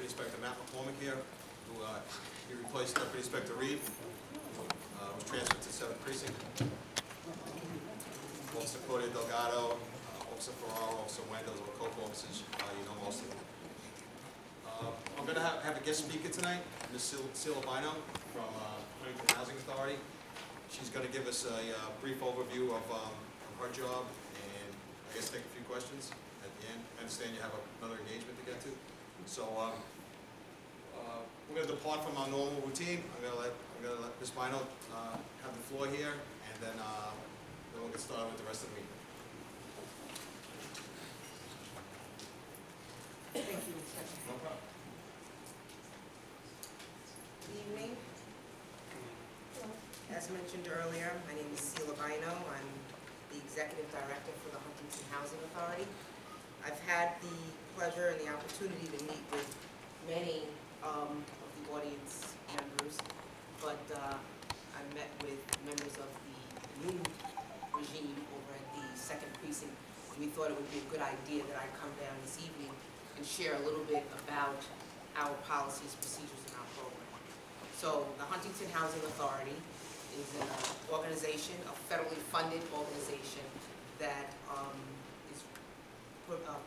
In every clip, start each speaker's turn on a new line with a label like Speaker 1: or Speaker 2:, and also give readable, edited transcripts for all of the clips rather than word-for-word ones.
Speaker 1: Inspector Matt McCormick here, who he replaced Deputy Inspector Reed, was transferred to 7th Precinct. Officer Claudia Delgado, Officer Ferrara, Officer Wendell, or co-officers, you know most of them. I'm going to have a guest speaker tonight, Ms. Siela Bynoe from Huntington Housing Authority. She's going to give us a brief overview of her job and I guess take a few questions at the end. I understand you have another engagement to get to. So we're going to depart from our normal routine. I'm going to let Ms. Bynoe have the floor here, and then we'll get started with the rest of the meeting.
Speaker 2: Thank you, Inspector.
Speaker 1: No problem.
Speaker 2: Good evening. As mentioned earlier, my name is Siela Bynoe. I'm the Executive Director for the Huntington Housing Authority. I've had the pleasure and the opportunity to meet with many of the audience members, but I met with members of the new regime over at the 2nd Precinct, and we thought it would be a good idea that I come down this evening and share a little bit about our policies, procedures, and our program. So the Huntington Housing Authority is an organization, a federally funded organization that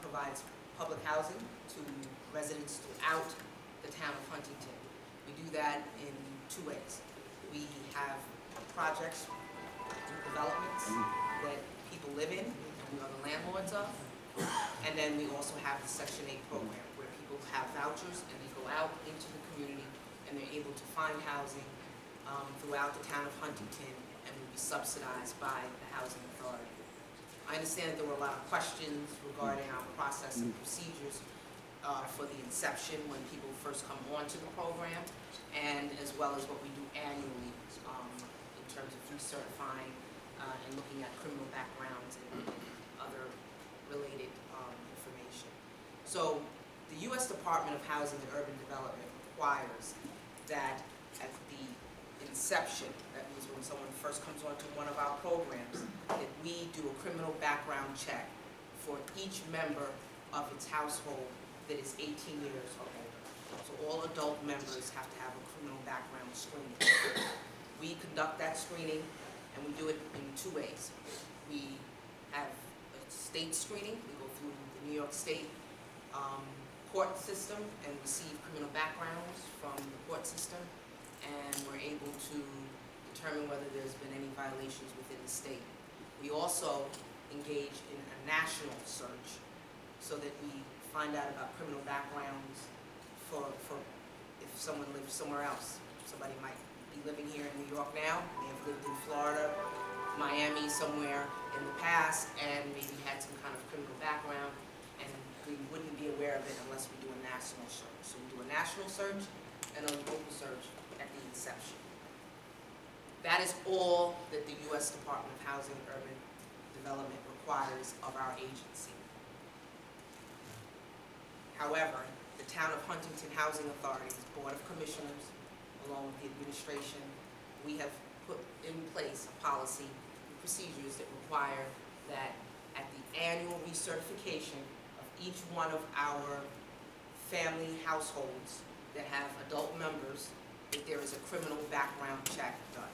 Speaker 2: provides public housing to residents throughout the town of Huntington. We do that in 2 ways. We have projects, developments that people live in and we are the landlords of. And then we also have the Section 8 program where people have vouchers and they go out into the community and they're able to find housing throughout the town of Huntington and will be subsidized by the Housing Authority. I understand that there were a lot of questions regarding our process and procedures for the inception when people first come onto the program, and as well as what we do annually in terms of recertifying and looking at criminal backgrounds and other related information. So the U.S. Department of Housing and Urban Development requires that at the inception, that means when someone first comes onto one of our programs, that we do a criminal background check for each member of its household that is 18 years or older. So all adult members have to have a criminal background screening. We conduct that screening, and we do it in 2 ways. We have a state screening. We go through the New York State court system and receive criminal backgrounds from the court system, and we're able to determine whether there's been any violations within the state. We also engage in a national search so that we find out about criminal backgrounds for if someone lives somewhere else. Somebody might be living here in New York now, may have lived in Florida, Miami, somewhere in the past, and maybe had some kind of criminal background, and we wouldn't be aware of it unless we do a national search. So we do a national search and a local search at the inception. That is all that the U.S. Department of Housing and Urban Development requires of our agency. However, the Town of Huntington Housing Authority's Board of Commissioners, along with the administration, we have put in place a policy and procedures that require that at the annual recertification of each one of our family households that have adult members, that there is a criminal background check done.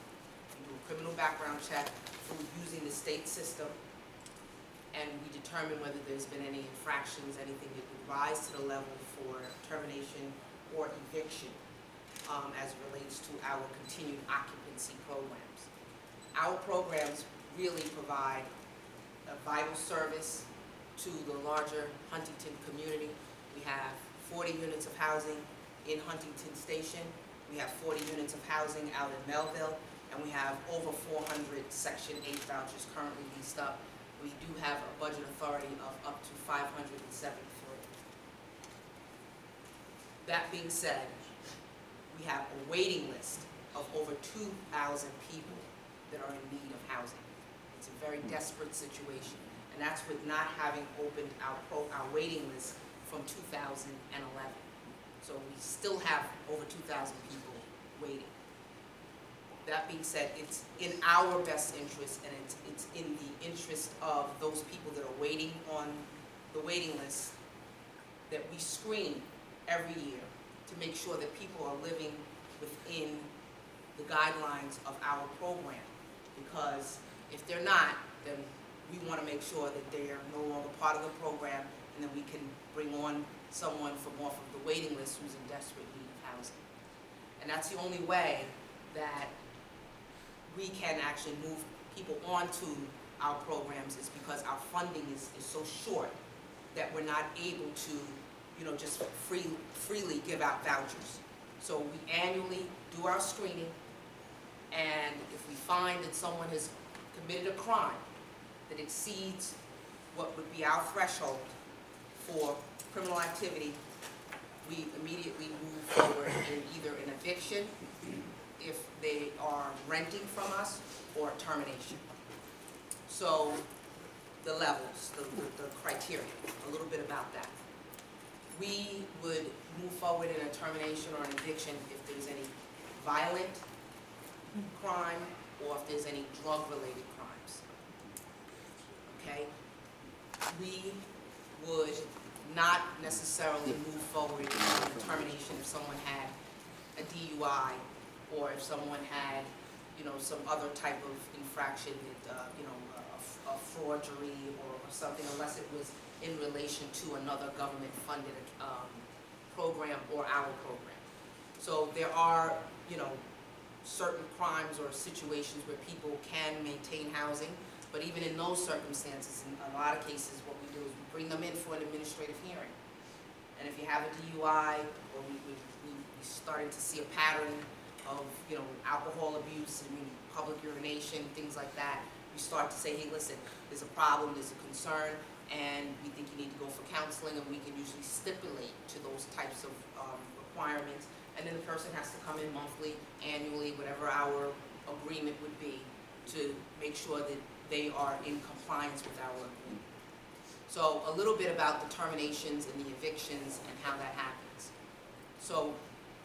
Speaker 2: We do a criminal background check through using the state system, and we determine whether there's been any infractions, anything that would rise to the level for termination or eviction as it relates to our continued occupancy programs. Our programs really provide a vital service to the larger Huntington community. We have 40 units of housing in Huntington Station. We have 40 units of housing out in Melville, and we have over 400 Section 8 vouchers currently leased up. We do have a budget authority of up to 573. That being said, we have a waiting list of over 2,000 people that are in need of housing. It's a very desperate situation, and that's with not having opened our waiting list from 2011. So we still have over 2,000 people waiting. That being said, it's in our best interest, and it's in the interest of those people that are waiting on the waiting list, that we screen every year to make sure that people are living within the guidelines of our program. Because if they're not, then we want to make sure that they are no longer part of the program, and then we can bring on someone from off of the waiting list who's in desperate need of housing. And that's the only way that we can actually move people onto our programs, is because our funding is so short that we're not able to, just freely give out vouchers. So we annually do our screening, and if we find that someone has committed a crime that exceeds what would be our threshold for criminal activity, we immediately move forward in either an eviction, if they are renting from us, or termination. So the levels, the criteria, a little bit about that. We would move forward in a termination or an eviction if there's any violent crime or if there's any drug-related crimes. Okay? We would not necessarily move forward in a termination if someone had a DUI or if someone had, some other type of infraction, that, a forgery or something, unless it was in relation to another government-funded program or our program. So there are, certain crimes or situations where people can maintain housing, but even in those circumstances, in a lot of cases, what we do is we bring them in for an administrative hearing. And if you have a DUI, or we starting to see a pattern of, alcohol abuse, public urination, things like that, we start to say, hey, listen, there's a problem, there's a concern, and we think you need to go for counseling, and we can usually stipulate to those types of requirements. And then the person has to come in monthly, annually, whatever our agreement would be, to make sure that they are in compliance with our agreement. So a little bit about the terminations and the evictions and how that happens. So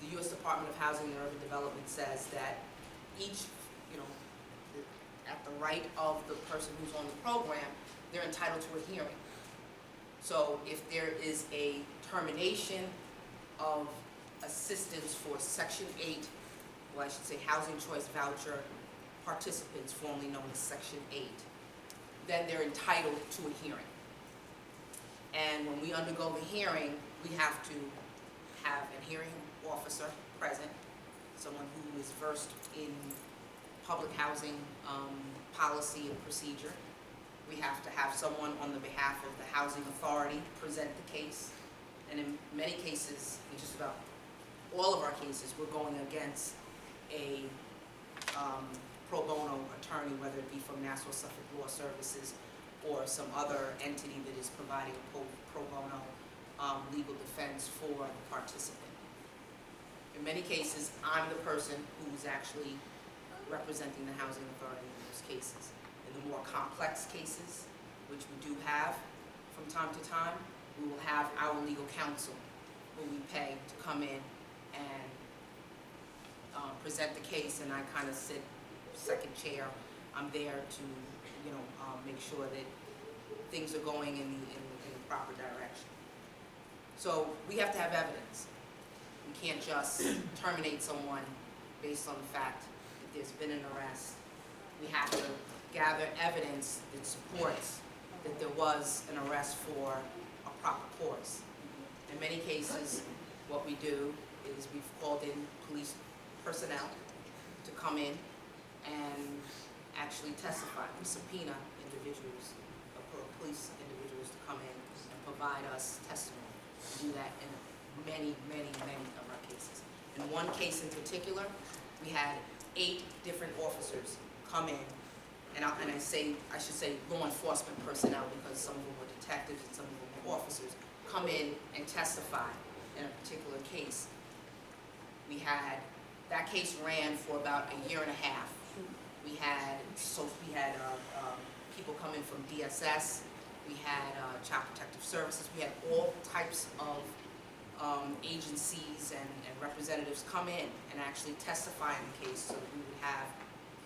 Speaker 2: the U.S. Department of Housing and Urban Development says that each, at the right of the person who's on the program, they're entitled to a hearing. So if there is a termination of assistance for Section 8, well, I should say Housing Choice Voucher participants, formerly known as Section 8, then they're entitled to a hearing. And when we undergo the hearing, we have to have a hearing officer present, someone who is versed in public housing policy and procedure. We have to have someone on the behalf of the Housing Authority present the case. And in many cases, in just about all of our cases, we're going against a pro bono attorney, whether it be from Nassau Suffolk Law Services or some other entity that is providing a pro bono legal defense for the participant. In many cases, I'm the person who's actually representing the Housing Authority in those cases. In the more complex cases, which we do have from time to time, we will have our legal counsel who we pay to come in and present the case, and I kind of sit second chair. I'm there to, make sure that things are going in the proper direction. So we have to have evidence. We can't just terminate someone based on the fact that there's been an arrest. We have to gather evidence that supports that there was an arrest for a proper cause. In many cases, what we do is we've called in police personnel to come in and actually testify. We subpoena individuals, police individuals, to come in and provide us testimony. We do that in many, many, many of our cases. In one case in particular, we had 8 different officers come in, and I should say law enforcement personnel, because some of them were detectives and some of them were officers, come in and testify in a particular case. That case ran for about a year and a half. We had people come in from DSS, we had Child Protective Services, we had all types of agencies and representatives come in and actually testify in the case, so that we would have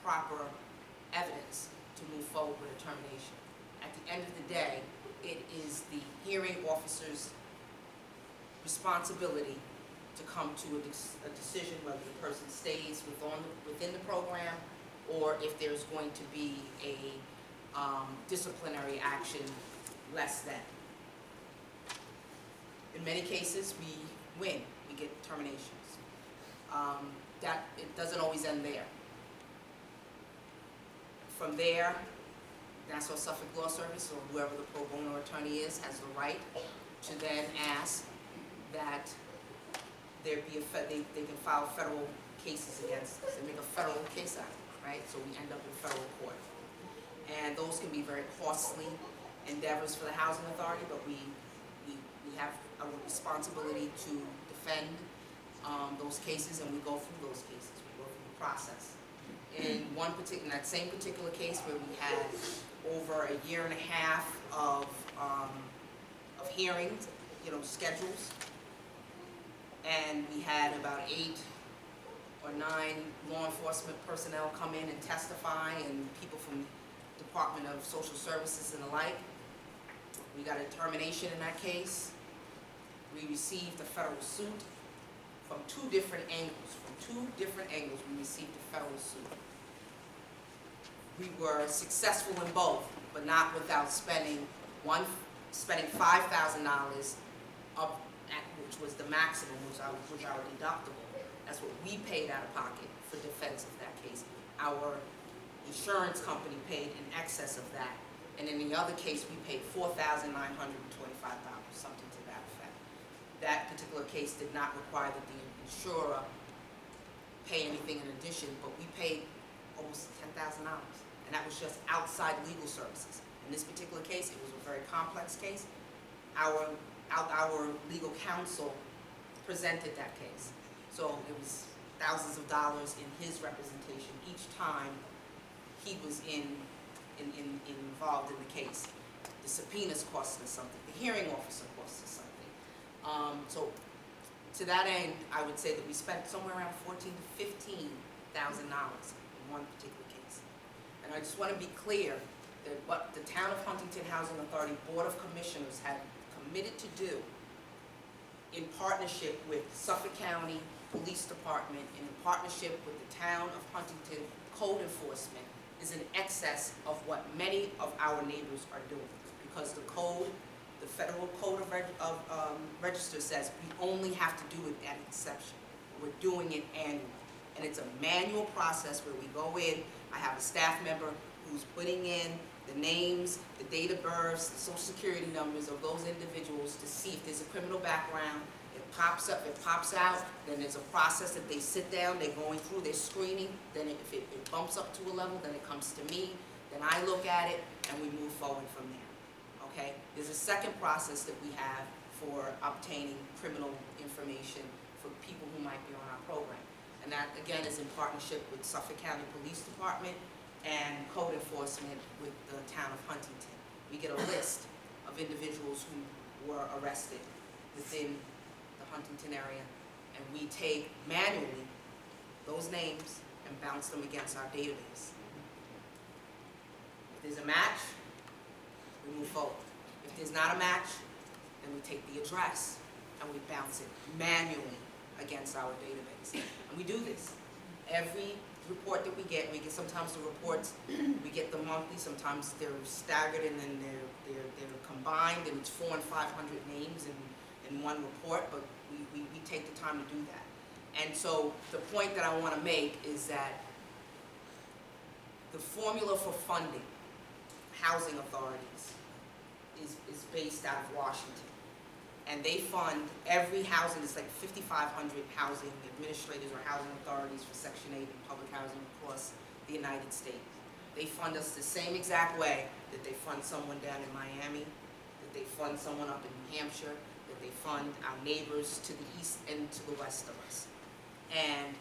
Speaker 2: proper evidence to move forward with a termination. At the end of the day, it is the hearing officer's responsibility to come to a decision whether the person stays within the program, or if there's going to be a disciplinary action less than. In many cases, we win, we get terminations. It doesn't always end there. From there, Nassau Suffolk Law Service, or whoever the pro bono attorney is, has the right to then ask that there be they can file federal cases against us. They make a federal case out of it, right? So we end up in federal court. And those can be very costly endeavors for the housing authority, but we have a responsibility to defend those cases, and we go through those cases. We go through the process. In that same particular case, where we had over a year and a half of hearings, schedules, and we had about 8 or 9 law enforcement personnel come in and testify, and people from Department of Social Services and the like. We got a termination in that case. We received a federal suit from 2 different angles. We received a federal suit. We were successful in both, but not without spending $5,000 up at, which was the maximum, which was our deductible. That's what we paid out of pocket for defense of that case. Our insurance company paid in excess of that, and in the other case, we paid $4,925, something to that effect. That particular case did not require that the insurer pay anything in addition, but we paid almost $10,000, and that was just outside legal services. In this particular case, it was a very complex case. Our legal counsel presented that case, so it was thousands of dollars in his representation each time he was involved in the case. The subpoenas cost us something. The hearing officer cost us something. So to that end, I would say that we spent somewhere around $14,000 to $15,000 in one particular case. And I just want to be clear that what the Town of Huntington Housing Authority Board of Commissioners had committed to do, in partnership with Suffolk County Police Department and in partnership with the Town of Huntington Code Enforcement, is in excess of what many of our neighbors are doing, because the code, the Federal Code of Register says we only have to do it at inception. We're doing it annually, and it's a manual process where we go in. I have a staff member who's putting in the names, the date of births, the social security numbers of those individuals to see if there's a criminal background. It pops up, it pops out, then there's a process that they sit down, they're going through, they're screening, then if it bumps up to a level, then it comes to me, then I look at it, and we move forward from there, okay? There's a second process that we have for obtaining criminal information for people who might be on our program, and that, again, is in partnership with Suffolk County Police Department and Code Enforcement with the Town of Huntington. We get a list of individuals who were arrested within Huntington area, and we take manually those names and bounce them against our database. If there's a match, we move forward. If there's not a match, then we take the address and we bounce it manually against our database. And we do this. Every report that we get sometimes the reports, we get them monthly, sometimes they're staggered and then they're combined, and it's 400 and 500 names in one report, but we take the time to do that. And so the point that I want to make is that the formula for funding housing authorities is based out of Washington. And they fund every housing, it's like 5,500 housing administrators or housing authorities for Section 8 and public housing across the United States. They fund us the same exact way that they fund someone down in Miami, that they fund someone up in New Hampshire, that they fund our neighbors to the east and to the west of us. And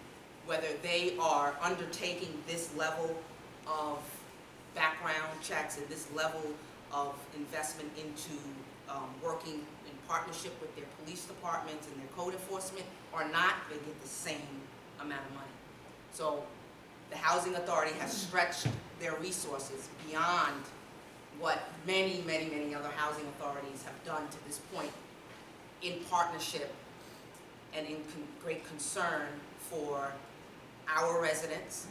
Speaker 2: whether they are undertaking this level of background checks and this level of investment into working in partnership with their police departments and their code enforcement or not, they get the same amount of money. So the housing authority has stretched their resources beyond what many, many, many other housing authorities have done to this point in partnership and in great concern for our residents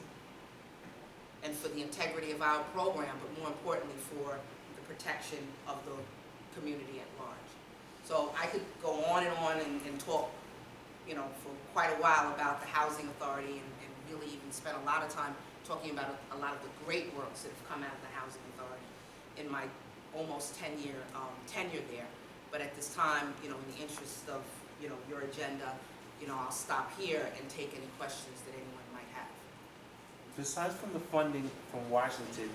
Speaker 2: and for the integrity of our program, but more importantly for the protection of the community at large. So I could go on and talk, you know, for quite a while about the Housing Authority and really even spend a lot of time talking about a lot of the great works that have come out of the Housing Authority in my almost 10-year tenure there. But at this time, you know, in the interest of, you know, your agenda, you know, I'll stop here and take any questions that anyone might have.
Speaker 3: Besides from the funding from Washington,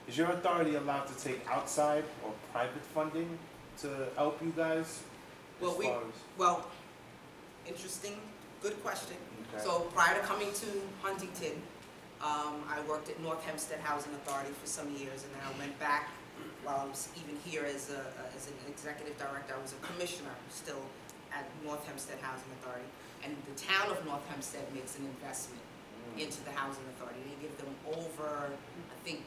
Speaker 3: is your authority allowed to take outside or private funding to help you guys?
Speaker 2: Well, interesting, good question.
Speaker 3: Okay.
Speaker 2: So prior to coming to Huntington, I worked at North Hempstead Housing Authority for some years, and then I went back while I was even here as an executive director. I was a commissioner still at North Hempstead Housing Authority, and the town of North Hempstead makes an investment into the Housing Authority. They give them over, I think,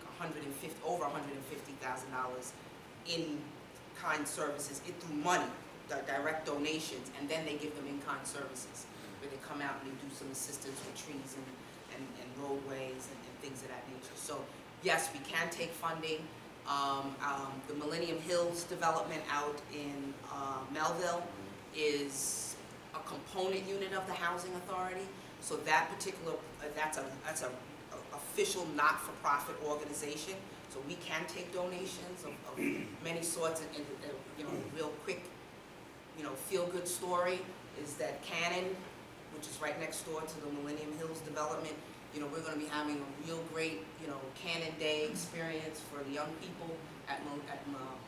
Speaker 2: over $150,000 in kind services, through money, direct donations, and then they give them in-kind services, where they come out and they do some assistance with trees and roadways and things of that nature. So yes, we can take funding. The Millennium Hills development out in Melville is a component unit of the Housing Authority. So that particular, that's a official not-for-profit organization. So we can take donations of many sorts. And you know, real quick, you know, feel-good story is that Cannon, which is right next door to the Millennium Hills development, you know, we're going to be having a real great, you know, Cannon Day experience for the young people at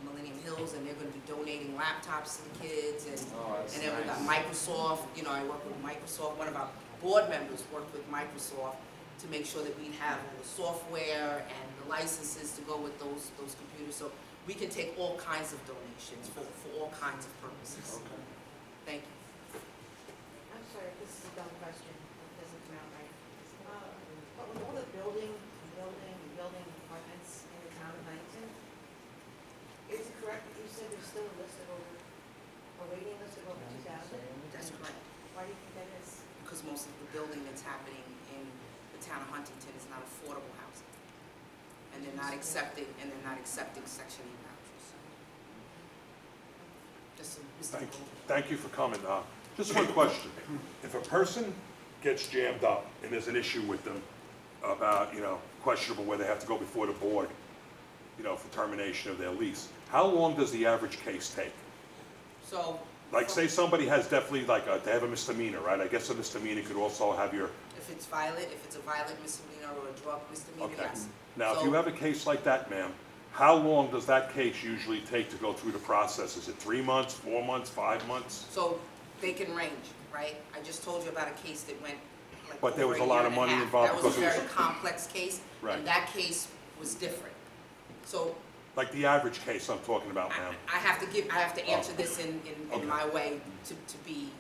Speaker 2: Millennium Hills, and they're going to be donating laptops to the kids, and then we got Microsoft. You know, I work with Microsoft. One of our board members worked with Microsoft to make sure that we'd have the software and the licenses to go with those computers. So we can take all kinds of donations for all kinds of purposes.
Speaker 3: Okay.
Speaker 2: Thank you.
Speaker 4: I'm sorry, this is a dumb question, it doesn't come out right. But with all the building departments in the town of Huntington, is it correct that you said there's still a waiting list of over 2,000?
Speaker 2: That's correct.
Speaker 4: Why do you think that is?
Speaker 2: Because most of the building that's happening in the town of Huntington is not affordable housing. And they're not accepting Section 8 vouchers. Just a
Speaker 5: Thank you for coming. Just one question. If a person gets jammed up and there's an issue with them about, you know, questionable where they have to go before the board, you know, for termination of their lease, how long does the average case take?
Speaker 2: So,
Speaker 5: Like, say somebody has definitely, like, they have a misdemeanor, right? I guess a misdemeanor could also have your...
Speaker 2: if it's a violent misdemeanor or a drug misdemeanor,
Speaker 5: Okay.
Speaker 2: yes.
Speaker 5: Now,
Speaker 2: So-
Speaker 5: if you have a case like that, ma'am, how long does that case usually take to go through the process? Is it 3 months, 4 months, 5 months?
Speaker 2: So they can range, right? I just told you about a case that went like
Speaker 5: But there
Speaker 2: over
Speaker 5: was a
Speaker 2: year
Speaker 5: lot
Speaker 2: and
Speaker 5: of money
Speaker 2: half.
Speaker 5: involved
Speaker 2: That was a
Speaker 5: because it
Speaker 2: very complex case,
Speaker 5: Right.
Speaker 2: and that case was different. So
Speaker 5: Like the average case I'm talking about, ma'am.
Speaker 2: I have to answer this in
Speaker 5: Okay.
Speaker 2: my way to be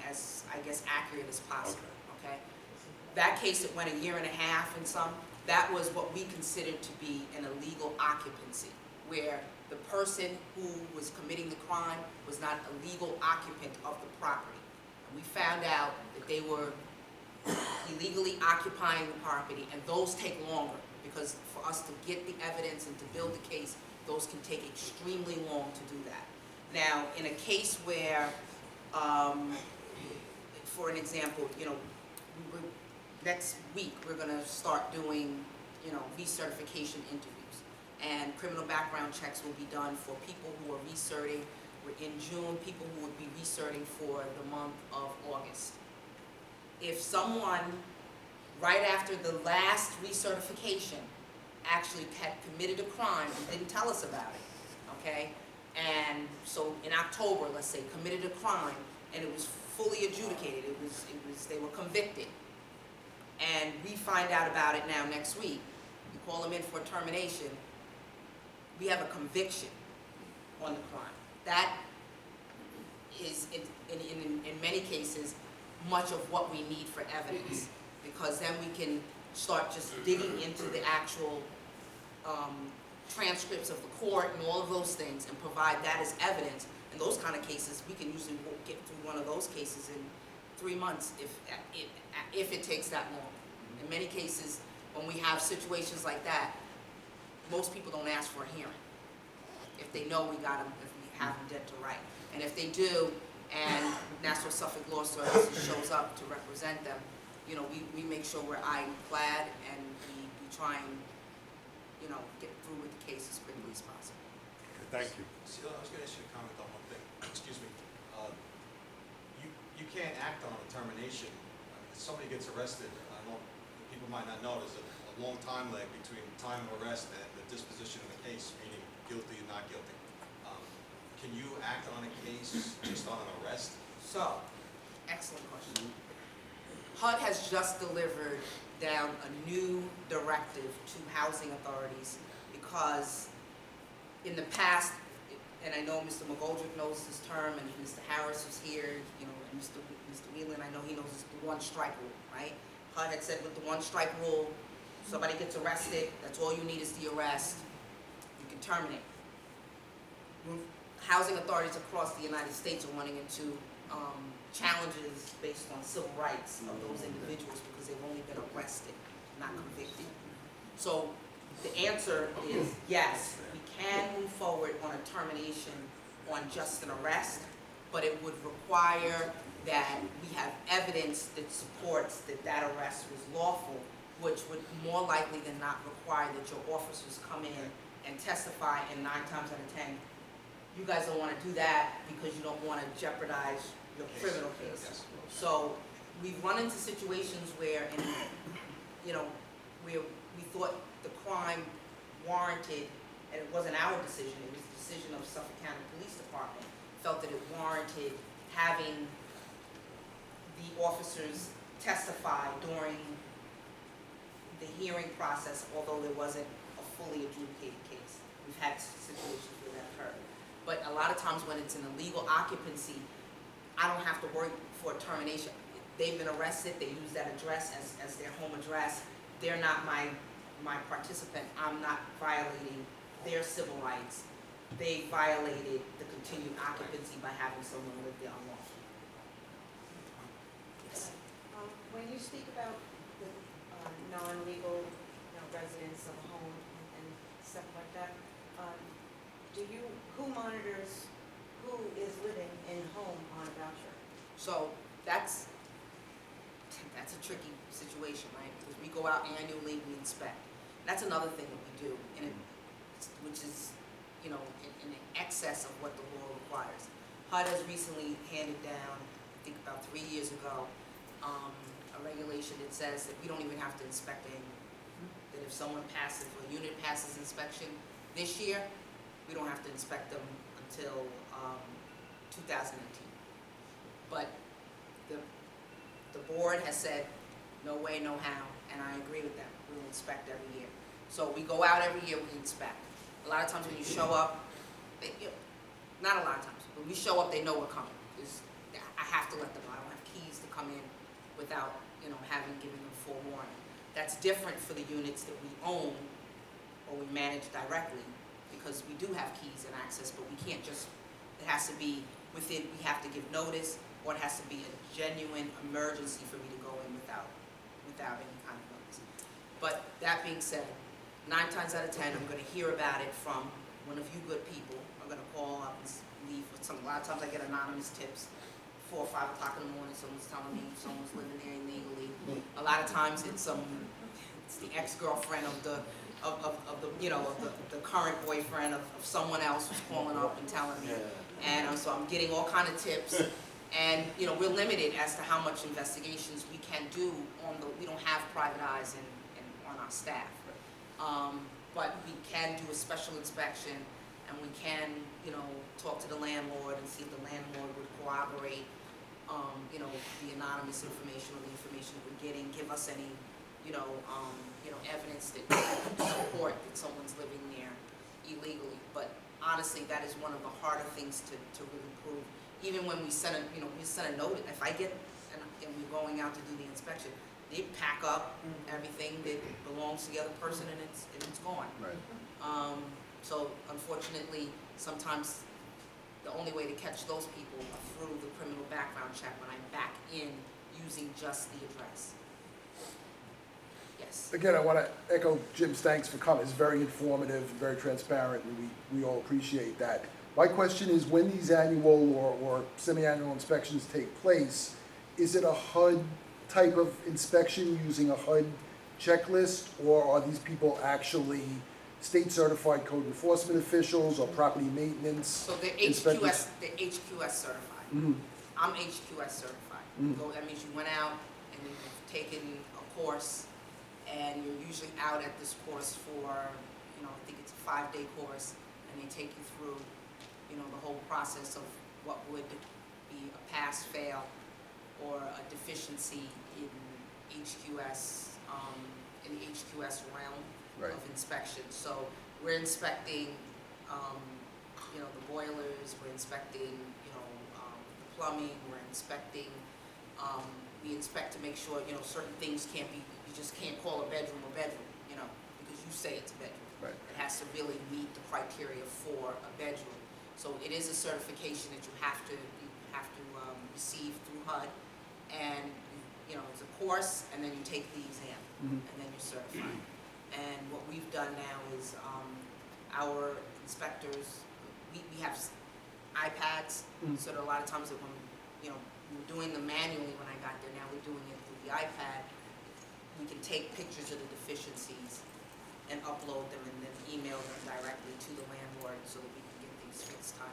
Speaker 2: as, I guess, accurate as possible, okay? That case that went a year and a half and some, that was what we considered to be an illegal occupancy, where the person who was committing the crime was not a legal occupant of the property. And we found out that they were illegally occupying the property, and those take longer, because for us to get the evidence and to build the case, those can take extremely long to do that. Now, in a case where, for an example, you know, next week we're going to start doing, you know, recertification interviews, and criminal background checks will be done for people who are recerting. In June, people who would be recerting for the month of August. If someone, right after the last recertification, actually had committed a crime and didn't tell us about it, okay? And so in October, let's say, committed a crime and it was fully adjudicated, they were convicted, and we find out about it now next week, we call them in for termination, we have a conviction on the crime. That is, in many cases, much of what we need for evidence, because then we can start just digging into the actual transcripts of the court and all of those things and provide that as evidence. In those kind of cases, we can usually get through one of close cases in 3 months if it takes that long. In many cases, when we have situations like that, most people don't ask for a hearing. If they know we got them, if we have them dead to right. And if they do, and Nassau Suffolk Law Services shows up to represent them, you know, we make sure we're ironclad and we try and, you know, get through with the case as quickly as possible.
Speaker 5: Thank you.
Speaker 1: Siela, I was gonna ask you a comment on one thing. Excuse me. You can't act on a termination. If somebody gets arrested, I know people might not know, there's a long time lag between time of arrest and the disposition of the case, meaning guilty and not guilty. Can you act on a case just on an arrest?
Speaker 2: So, excellent question. HUD has just delivered down a new directive to housing authorities because in the past, and I know Mr. McGoldrick knows this term, and Mr. Harris was here, you know, and Mr. Whelan, I know he knows it's the one strike rule, right? HUD had said with the one strike rule, somebody gets arrested, that's all you need is the arrest, you can terminate. Housing authorities across the United States are running into challenges based on civil rights of those individuals because they've only been arrested, not convicted. So the answer is yes, we can move forward on a termination on just an arrest, but it would require that we have evidence that supports that that arrest was lawful, which would more likely than not require that your officers come in and testify, and 9 times out of 10, you guys don't want to do that because you don't want to jeopardize your criminal case.
Speaker 1: Yes.
Speaker 2: So we've run into situations where, you know, where we thought the crime warranted, and it wasn't our decision, it was the decision of Suffolk County Police Department, felt that it warranted having the officers testify during the hearing process, although there wasn't a fully adjudicated case. We've had situations where that occurred. But a lot of times when it's an illegal occupancy, I don't have to worry for a termination. They've been arrested, they use that address as their home address. They're not my participant. I'm not violating their civil rights. They violated the continued occupancy by having someone live there unlawfully. Yes.
Speaker 4: When you speak about the non-legal, residents of a home and stuff like that, who monitors who is living in home on a voucher?
Speaker 2: So that's a tricky situation, right? Because we go out annually, we inspect. That's another thing that we do, which is, you know, in excess of what the law requires. HUD has recently handed down, I think about 3 years ago, a regulation that says that we don't even have to inspect annually. That if someone passes, or a unit passes inspection this year, we don't have to inspect them until 2018. But the board has said, no way, no how, and I agree with them. We'll inspect every year. So we go out every year, we inspect. A lot of times when you show up, not a lot of times, when we show up, they know we're coming. I have to let them know. I don't have keys to come in without, you know, having given them forewarning. That's different for the units that we own or we manage directly, because we do have keys and access, but we can't just, it has to be within, we have to give notice, or it has to be a genuine emergency for me to go in without any kind of notice. But that being said, 9 times out of 10, I'm going to hear about it from one of you good people. I'm going to call up and leave with some, a lot of times I get anonymous tips. 4 or 5 o'clock in the morning, someone's telling me someone's living there illegally. A lot of times it's the ex-girlfriend of the current boyfriend of someone else who's calling up and telling me. And so I'm getting all kind of tips. And, you know, we're limited as to how much investigations we can do we don't have private eyes on our staff. But we can do a special inspection, and we can, you know, talk to the landlord and see if the landlord would corroborate, you know, the anonymous information or the information we're getting, give us any, evidence that support that someone's living there illegally. But honestly, that is one of the harder things to really prove. Even when we send a note, if I get, and we're going out to do the inspection, they pack up everything that belongs to the other person, and it's gone.
Speaker 3: Right.
Speaker 2: So unfortunately, sometimes the only way to catch those people are through the criminal background check when I'm back in using just the address. Yes.
Speaker 6: Again, I want to echo Jim's thanks for coming. It's very informative, very transparent, and we all appreciate that. My question is, when these annual or semi-annual inspections take place, is it a HUD type of inspection using a HUD checklist, or are these people actually state-certified code enforcement officials or property maintenance
Speaker 2: So they're
Speaker 6: inspectors?
Speaker 2: HQS certified.
Speaker 6: Mhm.
Speaker 2: I'm HQS certified.
Speaker 6: Mhm.
Speaker 2: So that means you went out and you've taken a course, and you're usually out at this course for, I think it's a 5-day course, and they take you through, the whole process of what would be a pass, fail, or a deficiency in HQS, in the HQS realm
Speaker 6: Right.
Speaker 2: of inspection. So we're inspecting, the boilers, we're inspecting, the plumbing, we're inspecting, we inspect to make sure, certain things can't be, you just can't call a bedroom, because you say it's a bedroom.
Speaker 6: Right.
Speaker 2: It has to really meet the criteria for a bedroom. So it is a certification that you have to receive through HUD, and, it's a course, and then you take the exam,
Speaker 6: Mhm.
Speaker 2: and then you're certified. And what we've done now is, our inspectors, we have iPads,
Speaker 6: Mhm.
Speaker 2: so that a lot of times that when, we were doing them manually when I got there, now we're doing it through the iPad. We can take pictures of the deficiencies and upload them and then email them directly to the landlord so that we can get things fixed time.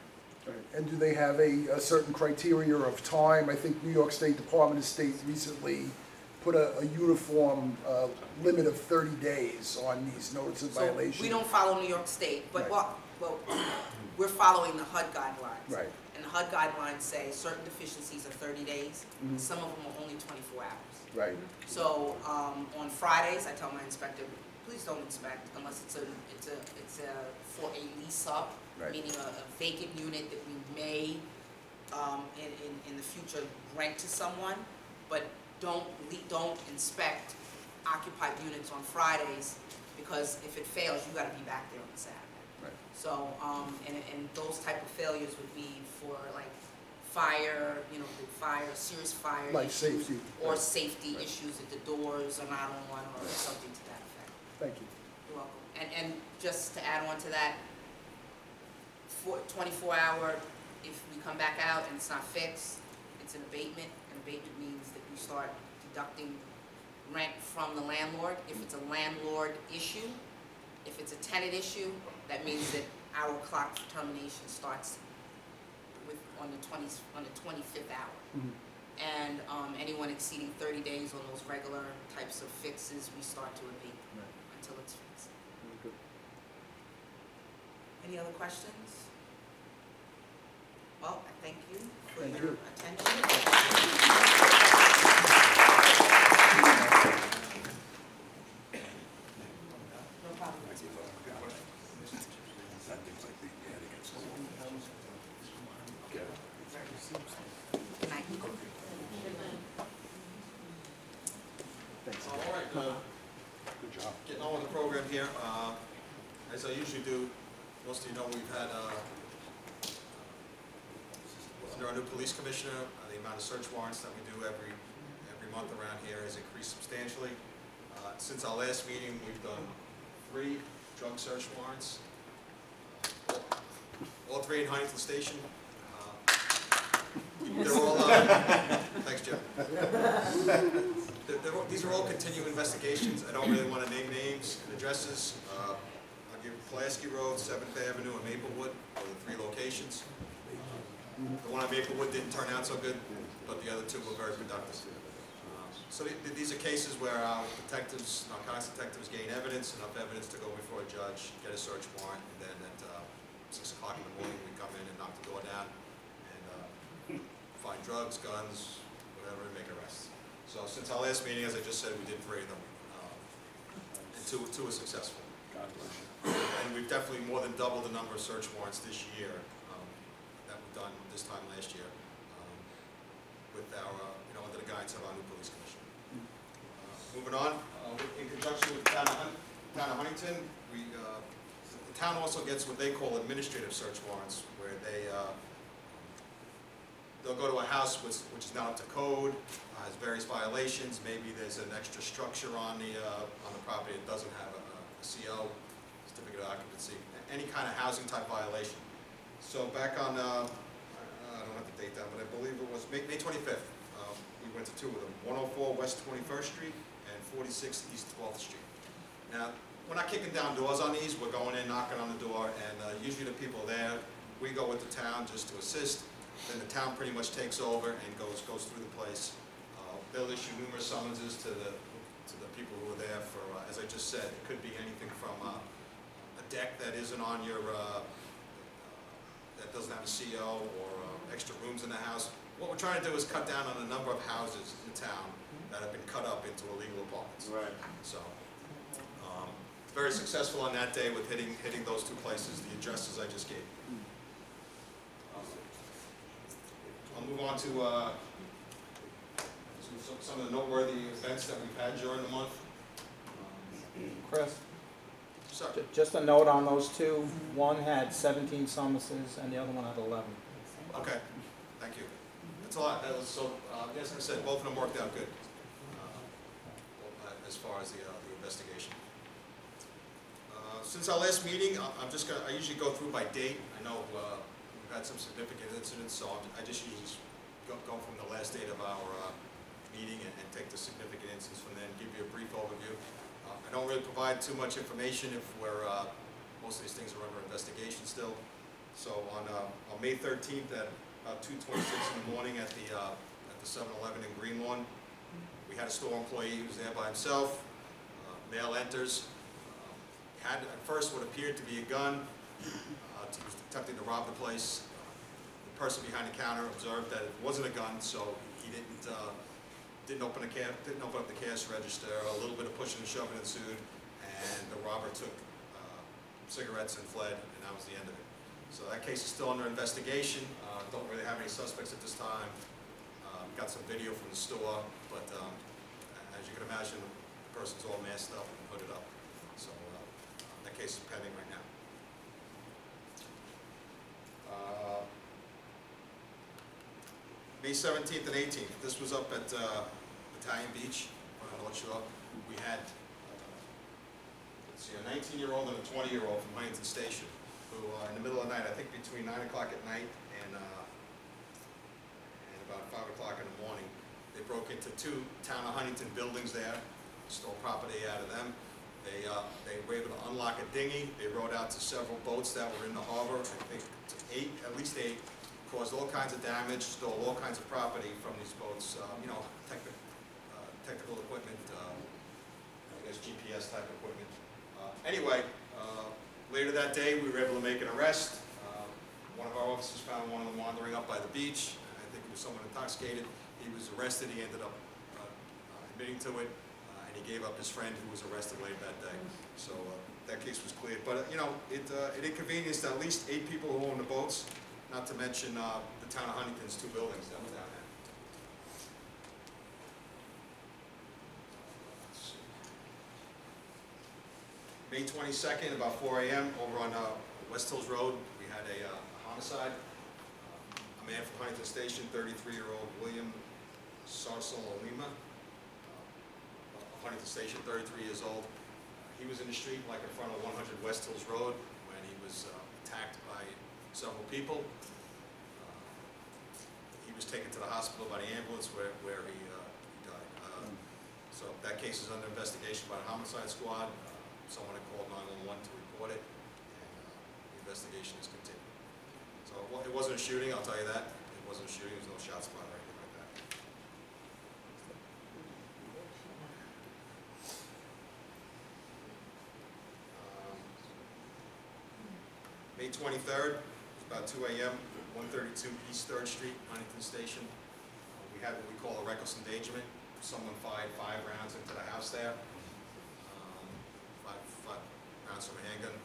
Speaker 6: Right. And do they have a certain criteria of time? I think New York State Department of State recently put a uniform limit of 30 days on these notice of violation.
Speaker 2: So we don't follow New York State, but
Speaker 6: Right.
Speaker 2: well, we're following the HUD guidelines.
Speaker 6: Right.
Speaker 2: And the HUD guidelines say certain deficiencies are 30 days,
Speaker 6: Mhm.
Speaker 2: some of them are only 24 hours.
Speaker 6: Right.
Speaker 2: So, on Fridays, I tell my inspector, please don't inspect unless it's for a lease up,
Speaker 6: Right.
Speaker 2: meaning a vacant unit that we may, in the future rent to someone, but don't inspect occupied units on Fridays, because if it fails, you gotta be back there on Saturday.
Speaker 6: Right.
Speaker 2: So, and those type of failures would be for like fire, serious fire
Speaker 6: Like
Speaker 2: issues,
Speaker 6: safety.
Speaker 2: or
Speaker 6: Right.
Speaker 2: safety
Speaker 6: Right.
Speaker 2: issues if the doors are not on, or something to that effect.
Speaker 6: Thank you.
Speaker 2: You're welcome. And just to add on to that, for 24-hour, if we come back out and it's not fixed, it's an abatement. An abatement means that we start deducting rent from the landlord. If it's a landlord issue, if it's a tenant issue, that means that our clock for termination starts on the 25th hour.
Speaker 6: Mhm.
Speaker 2: And anyone exceeding 30 days on those regular types of fixes, we start to abate
Speaker 6: Right.
Speaker 2: until it's fixed.
Speaker 6: Very good.
Speaker 2: Any other questions? Well, I thank you for
Speaker 6: Thank
Speaker 2: your
Speaker 6: you.
Speaker 2: attention. No problem. Good night.
Speaker 6: Thanks.
Speaker 1: All right,
Speaker 5: Good job.
Speaker 1: getting on with the program here. As I usually do, most of you know we've had, under our new police commissioner, the amount of search warrants that we do every month around here has increased substantially. Since our last meeting, we've done 3 drug search warrants, all 3 in Huntington Station. They're all, thanks, Jim. These are all continuing investigations. I don't really want to name names and addresses. I'll give Pulaski Road, 7th Avenue, and Maplewood are the 3 locations. The one on Maplewood didn't turn out so good, but the other 2 were very productive. So these are cases where our detectives, narcotics detectives, gain evidence, enough evidence to go before a judge, get a search warrant, and then at 6 o'clock in the morning, we come in and knock the door down and find drugs, guns, whatever, and make arrests. So since our last meeting, as I just said, we did 3 of them, and 2 were successful.
Speaker 5: God bless you.
Speaker 1: And we've definitely more than doubled the number of search warrants this year that we've done this time last year with our, under the guidance of our new police commissioner. Moving on, in conjunction with the town of Huntington, the town also gets what they call administrative search warrants, where they they'll go to a house which is not up to code, has various violations, maybe there's an extra structure on the property that doesn't have a CO, certificate of occupancy, any kind of housing type violation. So back on, I don't have the date down, but I believe it was May 25th, we went to two of them, 104 West 21st Street and 46 East 12th Street. Now, we're not kicking down doors on these, we're going in, knocking on the door, and usually the people there, we go with the town just to assist, then the town pretty much takes over and goes through the place. They'll issue numerous summonses to the people who are there for, as I just said, it could be anything from a deck that isn't on your, that doesn't have a CO, or extra rooms in the house. What we're trying to do is cut down on the number of houses in town that have been cut up into illegal apartments.
Speaker 3: Right.
Speaker 1: So, very successful on that day with hitting those two places, the addresses I just gave. I'll move on to some of the noteworthy events that we've had during the month.
Speaker 7: Chris,
Speaker 1: Sir,
Speaker 7: just a note on those two. One had 17 summonses and the other one had 11.
Speaker 1: okay, thank you. That's a lot. That was so, as I said, both of them worked out good as far as the investigation. Since our last meeting, I usually go through by date. I know we've had some significant incidents, so I just usually go from the last date of our meeting and take the significant incidents from then, give you a brief overview. I don't really provide too much information if most of these things are under investigation still. So on May 13th at about 2:26 in the morning at the 7-Eleven in Greenlawn, we had a store employee who was there by himself. Male enters. Had at first what appeared to be a gun. He was attempting to rob the place. The person behind the counter observed that it wasn't a gun, so he didn't open up the cash register. A little bit of pushing and shoving ensued, and the robber took cigarettes and fled, and that was the end of it. So that case is still under investigation. Don't really have any suspects at this time. Got some video from the store, but as you can imagine, the person's all masked up and hooded up. So that case is pending right now. May 17th and 18th, this was up at Battalion Beach on the North Shore. We had, let's see, a 19-year-old and a 20-year-old from Huntington Station who, in the middle of the night, I think between 9 o'clock at night and about 5 o'clock in the morning, they broke into two Town of Huntington buildings there, stole property out of them. They were able to unlock a dinghy. They rowed out to several boats that were in the harbor, I think at least eight, caused all kinds of damage, stole all kinds of property from these boats, technical equipment, I guess GPS type equipment. Anyway, later that day we were able to make an arrest. One of our officers found one of them wandering up by the beach. I think it was someone intoxicated. He was arrested. He ended up admitting to it. And he gave up his friend who was arrested later that day. So that case was cleared. But it inconvenienced at least 8 people who owned the boats, not to mention the Town of Huntington's 2 buildings that were down there. May 22nd, about 4 a.m., over on West Hills Road, we had a homicide. A man from Huntington Station, 33-year-old William Sarsolima. Huntington Station, 33 years old. He was in the street, like in front of 100 West Hills Road, when he was attacked by several people. He was taken to the hospital by the ambulance where he died. So that case is under investigation by the homicide squad. Someone had called 911 to report it, and the investigation is continuing. So it wasn't a shooting, I'll tell you that. It wasn't a shooting, there was no shots fired or anything like that. May 23rd, about 2 a.m., 132 East 3rd Street, Huntington Station. We had what we call a reckless endangerment. Someone fired 5 rounds into the house there. 5 rounds from a handgun.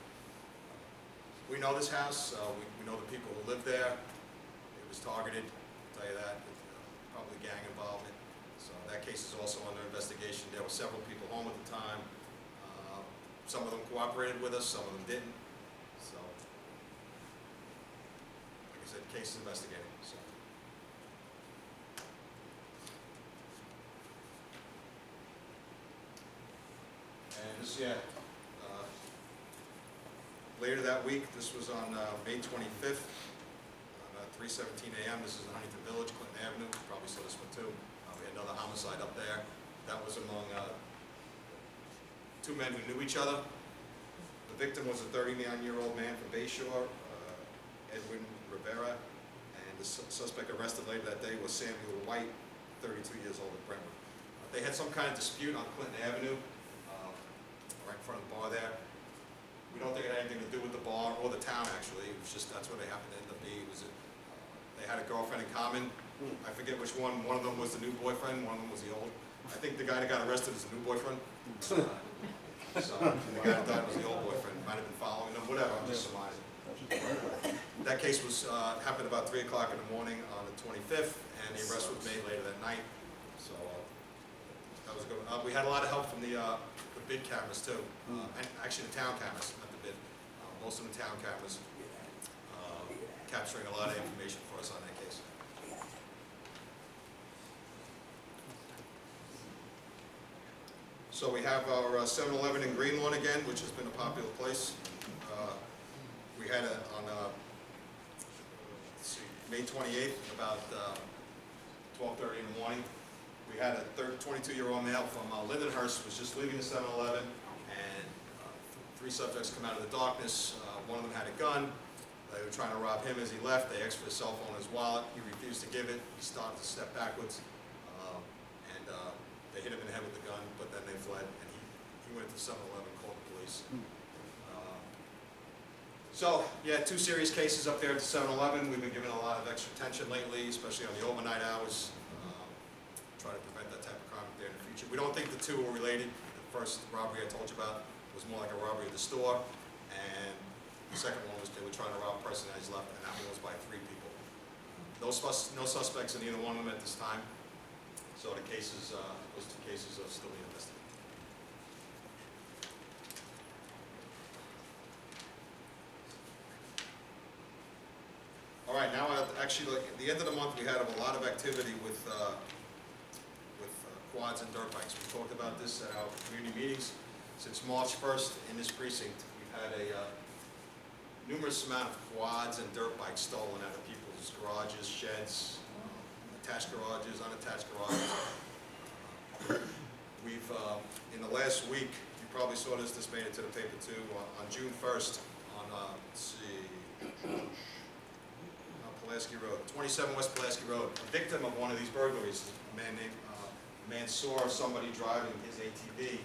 Speaker 1: We know this house. We know the people who live there. It was targeted, I'll tell you that, with probably gang involvement. So that case is also under investigation. There were several people home at the time. Some of them cooperated with us, some of them didn't. So, like I said, the case is investigating. So. was, later that week. This was on May 25th, about 3:17 a.m. This is in Huntington Village, Clinton Avenue. You probably saw this one too. We had another homicide up there. That was among two men who knew each other. The victim was a 39-year-old man from Bayshore, Edwin Rivera, and the suspect arrested later that day was Samuel White, 32 years old, of Brentwood. They had some kind of dispute on Clinton Avenue, right in front of the bar there. We don't think it had anything to do with the bar or the town, actually. It was just, that's where they happened to end up being. It was they had a girlfriend in common. I forget which one. One of them was the new boyfriend, one of them was the old. I think the guy that got arrested is the new boyfriend. So the guy that died was the old boyfriend. Might have been following them, whatever, I'm just surmising. That case was happened about 3 o'clock in the morning on the 25th, and the arrest was made later that night. So that was good. We had a lot of help from the bid cameras too, and actually the town cameras, not the bid. Most of the town cameras capturing a lot of information for us on that case. So we have our 7-Eleven in Green Lawn again, which has been a popular place. We had it on let's see, May 28th, about 12:30 in the morning. We had a 22-year-old male from Lindenhurst was just leaving the 7-Eleven, and 3 subjects come out of the darkness. One of them had a gun. They were trying to rob him as he left. They asked for his cell phone and his wallet. He refused to give it. He started to step backwards, and they hit him in the head with the gun, but then they fled, and he went to 7-Eleven, called the police. So, yeah, 2 serious cases up there at the 7-Eleven. We've been giving a lot of extra attention lately, especially on the overnight hours. Try to prevent that type of crime there in the future. We don't think the 2 were related. The first robbery I told you about was more like a robbery of the store, and the second one was they were trying to rob a person as he left, and that one was by 3 people. No suspects in either one of them at this time. So the cases, those 2 cases are still being investigated. All right, now actually, like, at the end of the month, we had a lot of activity with quads and dirt bikes. We talked about this at our community meetings. Since March 1st in this precinct, we've had a numerous amount of quads and dirt bikes stolen out of people's garages, sheds, attached garages, unattached garages. We've, in the last week, you probably saw this made it to the paper too, on June 1st, on, let's see, Pulaski Road, 27 West Pulaski Road. A victim of one of these burglaries, a man saw somebody driving his ATV,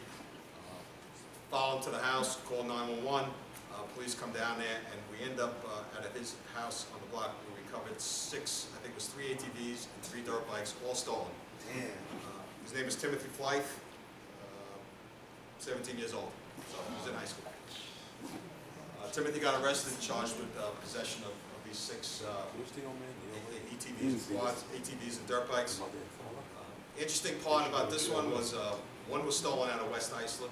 Speaker 1: followed to the house, called 911. Police come down there, and we end up at his house on the block. We recovered 6, I think it was 3 ATVs and 3 dirt bikes, all stolen. Damn. His name is Timothy Flythe, 17 years old, so he was in high school. Timothy got arrested and charged with possession of these 6 ATVs and dirt bikes. Interesting part about this one was one was stolen out of West Islip.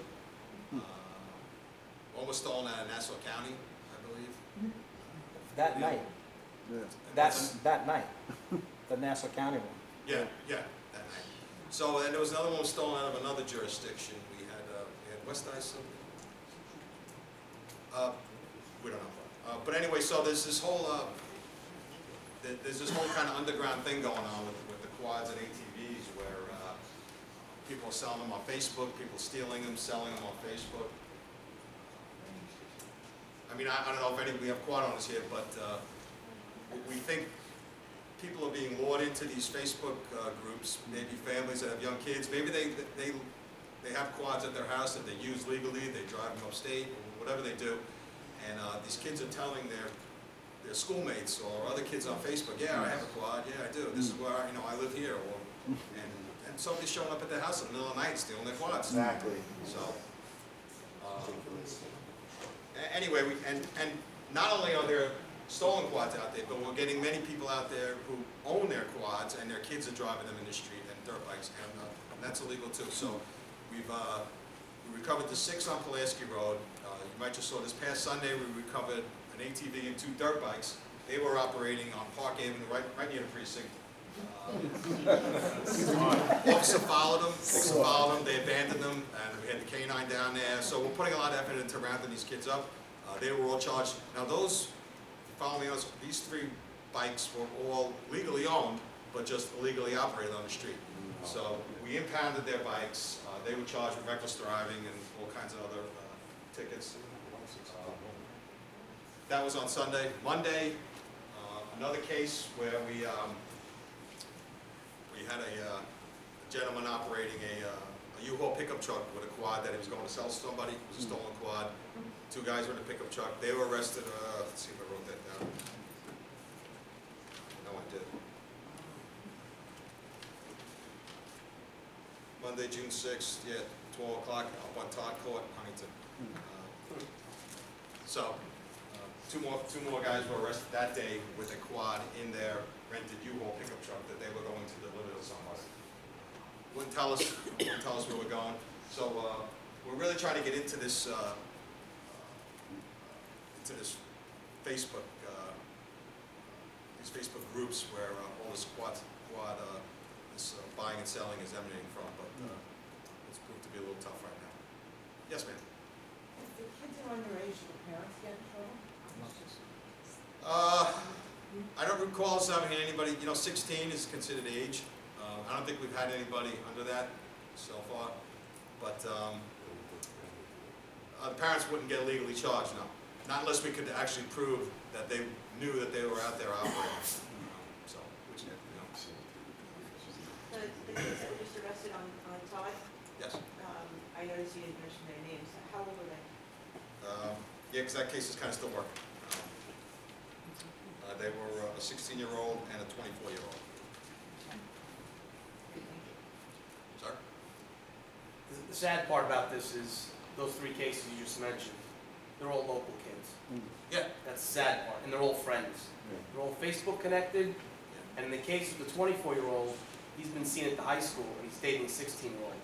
Speaker 1: One was stolen out of Nassau County, I believe.
Speaker 7: That night, that's that night, the Nassau County one.
Speaker 1: Yeah, that night. So, and there was another one stolen out of another jurisdiction. We had West Islip. We don't know. But anyway, so there's this whole kind of underground thing going on with the quads and ATVs where people are selling them on Facebook, people stealing them, selling them on Facebook. I mean, I don't know if we have quad owners here, but we think people are being lured into these Facebook groups, maybe families that have young kids. Maybe they have quads at their house that they use legally, they drive them upstate, or whatever they do. And these kids are telling their schoolmates or other kids on Facebook, yeah, I have a quad, yeah, I do. This is where, I live here. And somebody's showing up at their house in the middle of the night stealing their quads.
Speaker 3: Exactly.
Speaker 1: So, anyway, and not only are there stolen quads out there, but we're getting many people out there who own their quads and their kids are driving them in the street and dirt bikes, and that's illegal too. So we recovered the 6 on Pulaski Road. You might just saw this past Sunday we recovered an ATV and 2 dirt bikes. They were operating on Park Avenue, right near the precinct, Officer followed them, they abandoned them, and we had the K-9 down there. So we're putting a lot of effort into rounding these kids up. They were all charged. Now those, following us, these 3 bikes were all legally owned, but just illegally operated on the street. So we impounded their bikes. They were charged with reckless driving and all kinds of other tickets. That was on Sunday. Monday, another case where we had a gentleman operating a U-Haul pickup truck with a quad that he was going to sell to somebody. It was a stolen quad. 2 guys were in the pickup truck. They were arrested. Let's see if I wrote that down. No, I did. Monday, June 6th, 12 o'clock, up on Todd Court, Huntington. So, two more guys were arrested that day with a quad in their rented U-Haul pickup truck that they were going to deliver to somebody. Wouldn't tell us where we're going. So, we're really trying to get into this Facebook, these Facebook groups where all this this buying and selling is emanating from, but it's proved to be a little tough right now. Yes, ma'am.
Speaker 4: If the kids are underage, do the parents get in trouble?
Speaker 1: I don't recall us having anybody, 16 is considered age. I don't think we've had anybody under that so far, but the parents wouldn't get legally charged, no. Not unless we could actually prove that they knew that they were out there operating. So, which,
Speaker 4: The kids that were just arrested on Todd,
Speaker 1: yes.
Speaker 4: I noticed you didn't mention their names. How old were they?
Speaker 1: Yeah, because that case is kind of still working. They were a 16-year-old and a 24-year-old. Sorry?
Speaker 8: The sad part about this is those 3 cases you just mentioned, they're all local kids.
Speaker 1: Yeah.
Speaker 8: That's the sad part, and they're all friends. They're all Facebook connected, and in the case of the 24-year-old, he's been seen at the high school, and he's dating a 16-year-old.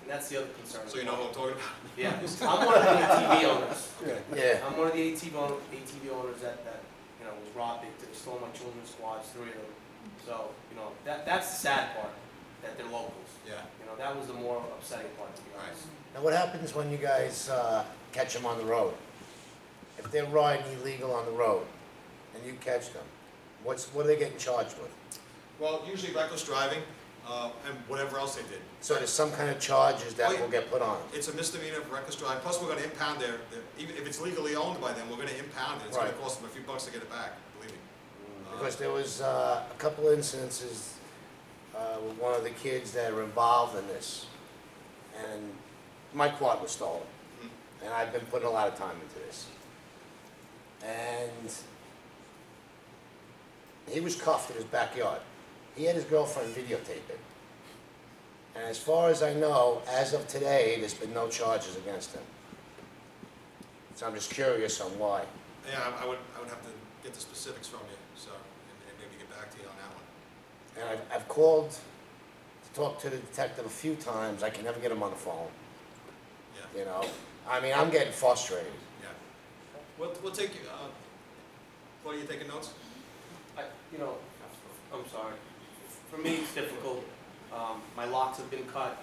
Speaker 8: And that's the other concern.
Speaker 1: So you know what I'm talking about?
Speaker 8: Yeah, I'm one of the ATV owners.
Speaker 7: Yeah.
Speaker 8: I'm one of the ATV owners that was robbed. They stole my children's quads, 3 of them. So, that's the sad part, that they're locals.
Speaker 1: Yeah.
Speaker 8: That was the more upsetting part, to be honest.
Speaker 9: Now, what happens when you guys catch them on the road? If they're riding illegal on the road and you catch them, what are they getting charged with?
Speaker 1: Well, usually reckless driving and whatever else they did.
Speaker 9: So there's some kind of charges that will get put on them?
Speaker 1: It's a misdemeanor of reckless driving. Plus, we're going to impound even if it's legally owned by them, we're going to impound it. It's going to cost them a few bucks to get it back, believe me.
Speaker 9: Because there was a couple incidences with one of the kids that are involved in this, and my quad was stolen. And I've been putting a lot of time into this. And he was cuffed in his backyard. He had his girlfriend videotape it. And as far as I know, as of today, there's been no charges against him. So I'm just curious on why.
Speaker 1: Yeah, I would have to get the specifics from you, so, and maybe get back to you on that one.
Speaker 9: And I've called to talk to the detective a few times. I can never get him on the phone.
Speaker 1: Yeah.
Speaker 9: I mean, I'm getting frustrated.
Speaker 1: Yeah. We'll take you, what are you taking notes?
Speaker 8: I'm sorry. For me, it's difficult. My locks have been cut.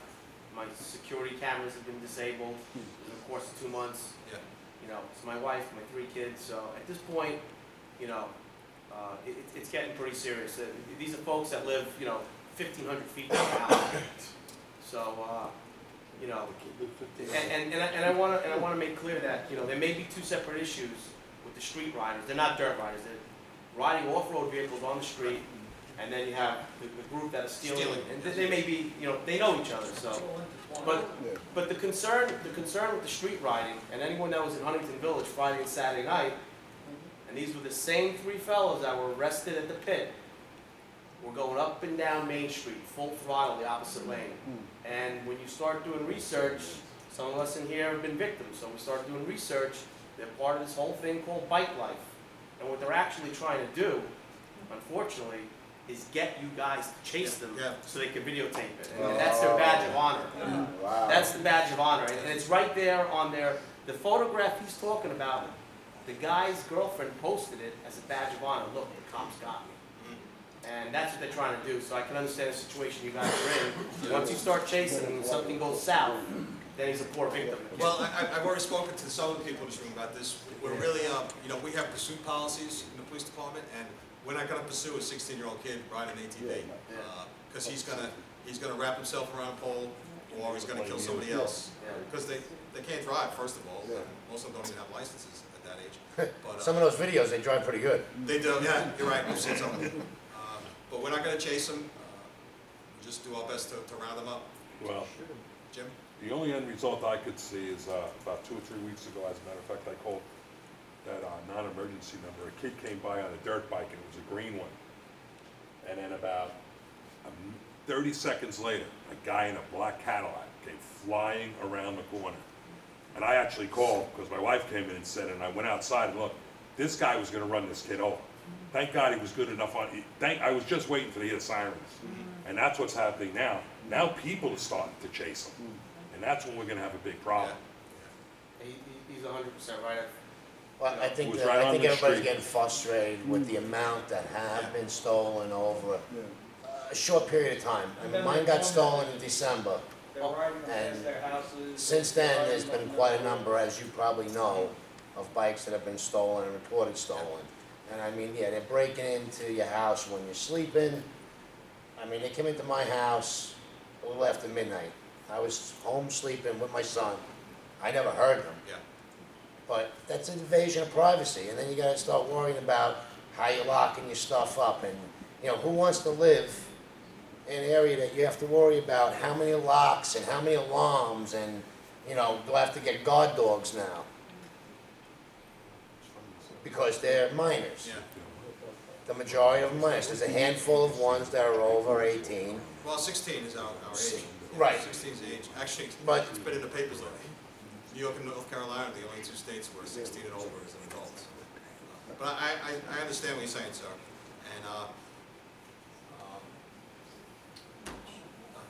Speaker 8: My security cameras have been disabled in the course of 2 months.
Speaker 1: Yeah.
Speaker 8: It's my wife, my 3 kids. So at this point, it's getting pretty serious. These are folks that live, 1,500 feet from the house. So, and I want to make clear that there may be 2 separate issues with the street riders. They're not dirt riders. They're riding off-road vehicles on the street, and then you have the group that is stealing. And they may be, they know each other. So, but the concern with the street riding, and anyone that was in Huntington Village Friday and Saturday night, and these were the same 3 fellows that were arrested at the pit. We're going up and down Main Street, full throttle, the opposite lane. And when you start doing research, some of us in here have been victims, so we start doing research. They're part of this whole thing called bike life. And what they're actually trying to do, unfortunately, is get you guys to chase them so they can videotape it. And that's their badge of honor.
Speaker 9: Wow.
Speaker 8: That's the badge of honor. And it's right there on the photograph he's talking about, the guy's girlfriend posted it as a badge of honor. Look, the cops got me. And that's what they're trying to do, so I can understand the situation you guys are in. Once you start chasing and something goes south, then he's a poor victim.
Speaker 1: Well, I've already spoken to some of the people in this room about this. We're really, we have pursuit policies in the police department, and we're not gonna pursue a 16-year-old kid riding an ATV. Because he's gonna wrap himself around a pole, or he's gonna kill somebody else. Because they can't drive, first of all. Most of them don't even have licenses at that age. But,
Speaker 9: Some of those videos, they drive pretty good.
Speaker 1: they do, yeah, you're right, I've seen some of them. But we're not gonna chase them. We'll just do our best to round them up.
Speaker 5: Well,
Speaker 1: Jim?
Speaker 5: the only end result I could see is about 2 or 3 weeks ago, as a matter of fact, I called that non-emergency number. A kid came by on a dirt bike, and it was a green one. And then about 30 seconds later, a guy in a black Cadillac came flying around the corner. And I actually called, because my wife came in and said, and I went outside and looked, this guy was gonna run this kid over. Thank God he was good enough I was just waiting for the hear sirens. And that's what's happening now. Now people are starting to chase him. And that's when we're gonna have a big problem.
Speaker 8: He's 100% right.
Speaker 9: Well, I think,
Speaker 5: It was right on the
Speaker 9: everybody's
Speaker 5: street.
Speaker 9: getting frustrated with the amount that have been stolen over a short period of time. I mean, mine got stolen in December. And since then, there's been quite a number, as you probably know, of bikes that have been stolen and reported stolen. And I mean, yeah, they're breaking into your house when you're sleeping. I mean, they came into my house a little after midnight. I was home sleeping with my son. I never heard them.
Speaker 1: Yeah.
Speaker 9: But that's an invasion of privacy, and then you gotta start worrying about how you're locking your stuff up, and, who wants to live in an area that you have to worry about how many locks and how many alarms, and, do I have to get guard dogs now? Because they're minors.
Speaker 1: Yeah.
Speaker 9: The majority of them minors. There's a handful of ones that are over 18.
Speaker 1: Well, 16 is our age.
Speaker 9: Right.
Speaker 1: 16 is the age. Actually,
Speaker 9: But-
Speaker 1: it's been in the papers lately. New York and North Carolina are the only 2 states where 16 and over is an adult. But I understand what you're saying, sir. And,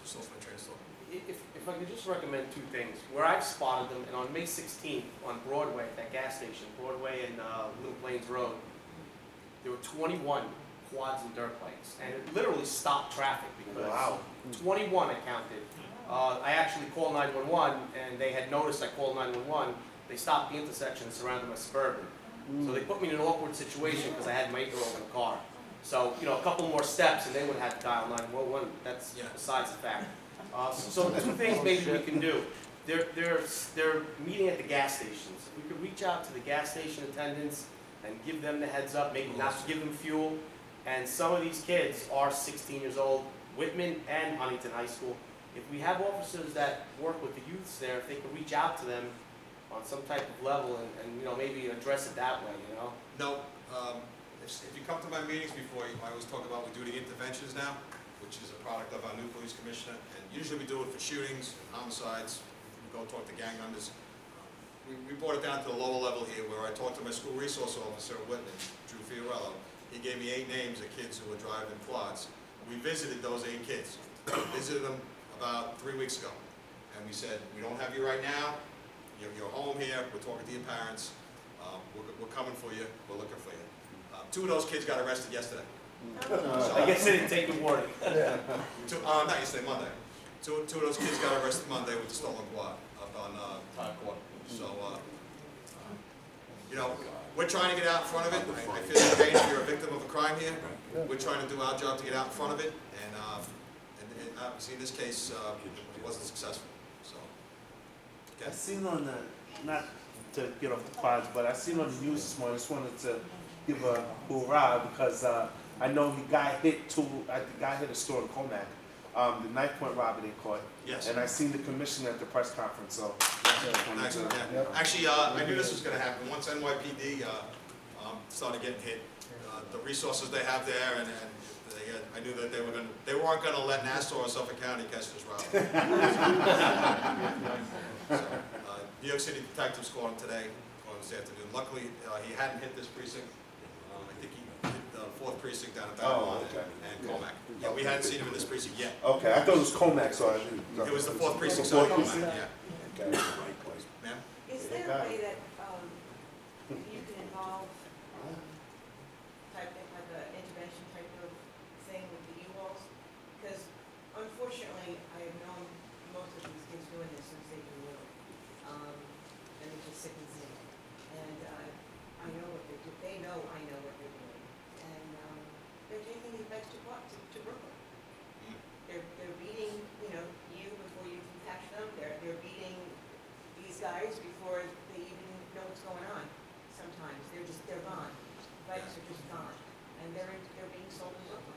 Speaker 1: just lost my train of thought.
Speaker 8: If I could just recommend 2 things. Where I've spotted them, and on May 16th on Broadway, at that gas station, Broadway and Little Plains Road, there were 21 quads and dirt bikes. And it literally stopped traffic because 21 I counted. I actually called 911, and they had noticed I called 911. They stopped the intersection and surrounded my Suburban. So they put me in an awkward situation because I had my 8-year-old in the car. So, a couple more steps and they would have had to dial 911. That's besides the fact. So 2 things maybe we can do. They're meeting at the gas stations. We could reach out to the gas station attendants and give them the heads up, maybe not to give them fuel. And some of these kids are 16 years old, Whitman and Huntington High School. If we have officers that work with the youths there, if they could reach out to them on some type of level and maybe address it that way,
Speaker 1: No, if you come to my meetings before, I always talk about we do the interventions now, which is a product of our new police commissioner. And usually we do it for shootings, homicides, we go talk to gang members. We brought it down to the lower level here where I talked to my school resource officer, Whitman, Drew Fiorello. He gave me 8 names of kids who were driving quads. We visited those 8 kids. We visited them about 3 weeks ago. And we said, we don't have you right now. You're home here. We're talking to your parents. We're coming for you. We're looking for you. 2 of those kids got arrested yesterday.
Speaker 8: I guess they didn't take the warning.
Speaker 1: Not yesterday, Monday. 2 of those kids got arrested Monday with the stolen quad up on Todd Court. So, we're trying to get out in front of it. I feel the pain if you're a victim of a crime here. We're trying to do our job to get out in front of it. And obviously in this case, it wasn't successful. So,
Speaker 3: I seen on the, not to get off the quads, but I seen on the news this morning, I just wanted to give a hoorah because I know the guy hit a store in Comac, the Knife Point robbery they caught.
Speaker 1: yes.
Speaker 3: And I seen the commissioner at the press conference, so.
Speaker 1: Nice, yeah. Actually, I knew this was going to happen. Once NYPD started getting hit, the resources they have there, and I knew that they weren't going to let Nassau or Suffolk County catch this robbery. So, New York City detectives caught him today, or this afternoon. Luckily, he hadn't hit this precinct. I think he hit the 4th precinct down in Babylon and Comac. Yeah, we hadn't seen him in this precinct yet.
Speaker 3: Okay, I thought it was Comac, so I didn't.
Speaker 1: It was the 4th precinct,
Speaker 3: The
Speaker 1: so
Speaker 3: 4th
Speaker 1: Comac,
Speaker 3: precinct?
Speaker 1: yeah.
Speaker 3: Okay.
Speaker 1: Ma'am?
Speaker 4: Is there a way that you can involve like an intervention type of sickens in. And I know what they do, they know I know what they're doing. And they're taking these back to Brooklyn. They're beating, you before you can catch them. They're beating these guys before they even know what's going on. Sometimes they're gone. Bikes are just gone, and they're being sold in Brooklyn.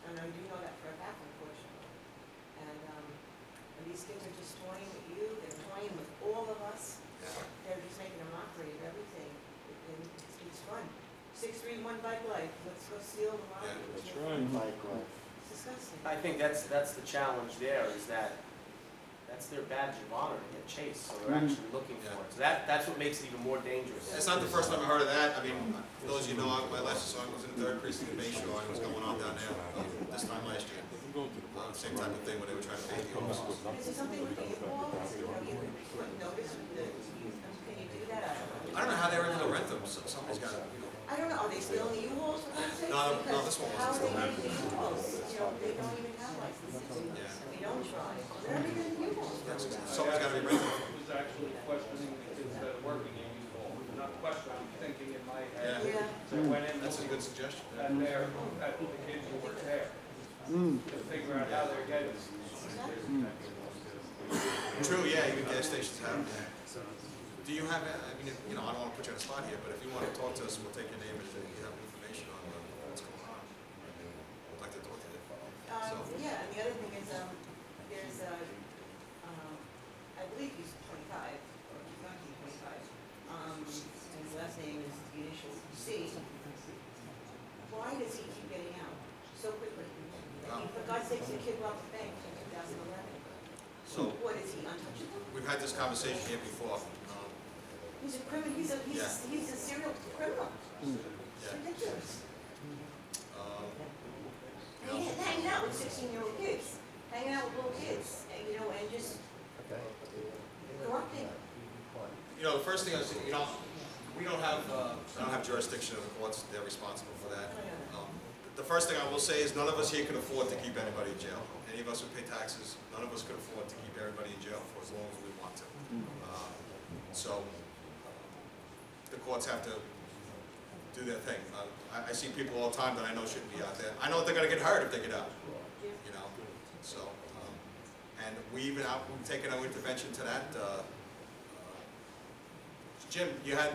Speaker 4: And I do know that for a fact, unfortunately. And these kids are just toying with you. They're toying with all of us. They're just making a mockery of everything. And it's fun. 631 bike life. Let's go steal the rock.
Speaker 3: That's right. Bike life.
Speaker 4: It's disgusting.
Speaker 8: I think that's the challenge there, is that that's their badge of honor to get chased, so they're actually looking for it. So that's what makes it even more dangerous.
Speaker 1: It's not the first time I heard of that. I mean, for those of you know, my last song was in the 3rd precinct in Bayshore, and it was going on down there this time last year. Same type of thing where they were trying to pay the officers.
Speaker 4: Is there something with the U-Hauls? You put notice with the, can you do that?
Speaker 1: I don't know how they were able to rent them, so somebody's got to,
Speaker 4: I don't know, are they stealing the U-Hauls for God's sake?
Speaker 1: No,
Speaker 4: Because
Speaker 1: this one wasn't
Speaker 4: how are they
Speaker 1: stolen.
Speaker 4: getting the U-Hauls? They don't even have licenses.
Speaker 1: Yeah.
Speaker 4: They don't try. They're not even U-Hauls.
Speaker 1: somebody's got to be renting them.
Speaker 10: Was actually questioning the kids that are working in U-Haul, not questioning, I'm thinking in my head.
Speaker 4: Yeah.
Speaker 10: So I went in,
Speaker 1: That's a good suggestion.
Speaker 10: at the kids who were there, to figure out how they're getting it.
Speaker 1: True, yeah, even gas stations have them. Do you have, I mean, I don't want to put you on the spot here, but if you want to talk to us, we'll take your name and if you have information on what's going on. We'd like to talk to you.
Speaker 4: Yeah, and the other thing is, there's I believe he's 25, or he's going to be 25, and his last name is the initial C. Why does he keep getting out so quickly? I mean, for God's sakes, the kid robbed the bank in 2011.
Speaker 1: So
Speaker 4: What, is he untouchable?
Speaker 1: we've had this conversation here before.
Speaker 4: He's a criminal, he's a serial criminal. It's
Speaker 1: Yeah.
Speaker 4: ridiculous.
Speaker 1: You
Speaker 4: And
Speaker 1: know,
Speaker 4: he's hanging out with 16-year-old kids, hanging out with little kids, and, and just corrupting.
Speaker 1: the first thing is, we don't have, I don't have jurisdiction of the courts. They're responsible for that. The first thing I will say is none of us here can afford to keep anybody in jail. Any of us who pay taxes, none of us could afford to keep everybody in jail for as long as we want to. So the courts have to do their thing. I see people all the time that I know shouldn't be out there. I know they're going to get hurt if they get out. So, and we've taken our intervention to that. Jim, you had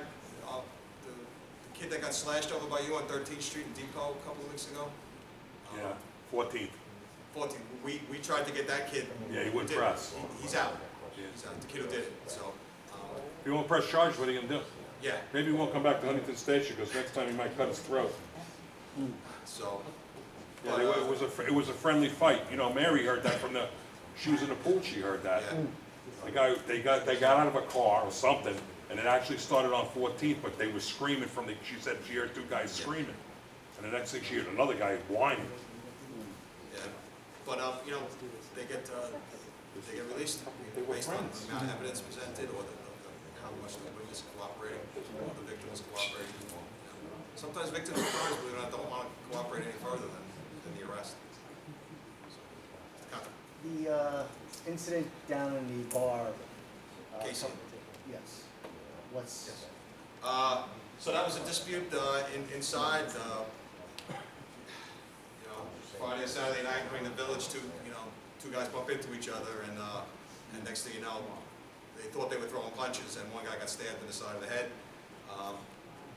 Speaker 1: the kid that got slashed over by you on 13th Street in Depot a couple of weeks ago?
Speaker 5: Yeah, 14th.
Speaker 1: 14th. We tried to get that kid.
Speaker 5: Yeah, he wouldn't
Speaker 1: did it.
Speaker 5: press.
Speaker 1: He's out.
Speaker 5: Yeah.
Speaker 1: He's out. The kid who did it. So,
Speaker 5: If he won't press charge, what are you gonna do?
Speaker 1: yeah.
Speaker 5: Maybe he won't come back to Huntington Station, because next time he might cut his throat.
Speaker 1: So,
Speaker 5: Yeah, it was a friendly fight. Mary heard that she was in the pool, she heard that.
Speaker 1: yeah.
Speaker 5: They got out of a car or something, and it actually started on 14th, but they were screaming she said she heard 2 guys screaming. And the next thing she heard another guy whining.
Speaker 1: Yeah. But, they get released based on the amount of evidence presented or how much the witness is cooperating or the victim is cooperating. Sometimes victims of crimes, believe it or not, don't want to cooperate any further than the arrest. So, it's kind of-
Speaker 11: The incident down in the bar.
Speaker 1: Casey.
Speaker 11: Yes. What's?
Speaker 1: So that was a dispute inside. Friday or Saturday night during the village, two guys bump into each other, and next thing you know, they thought they were throwing punches, and one guy got stabbed in the side of the head.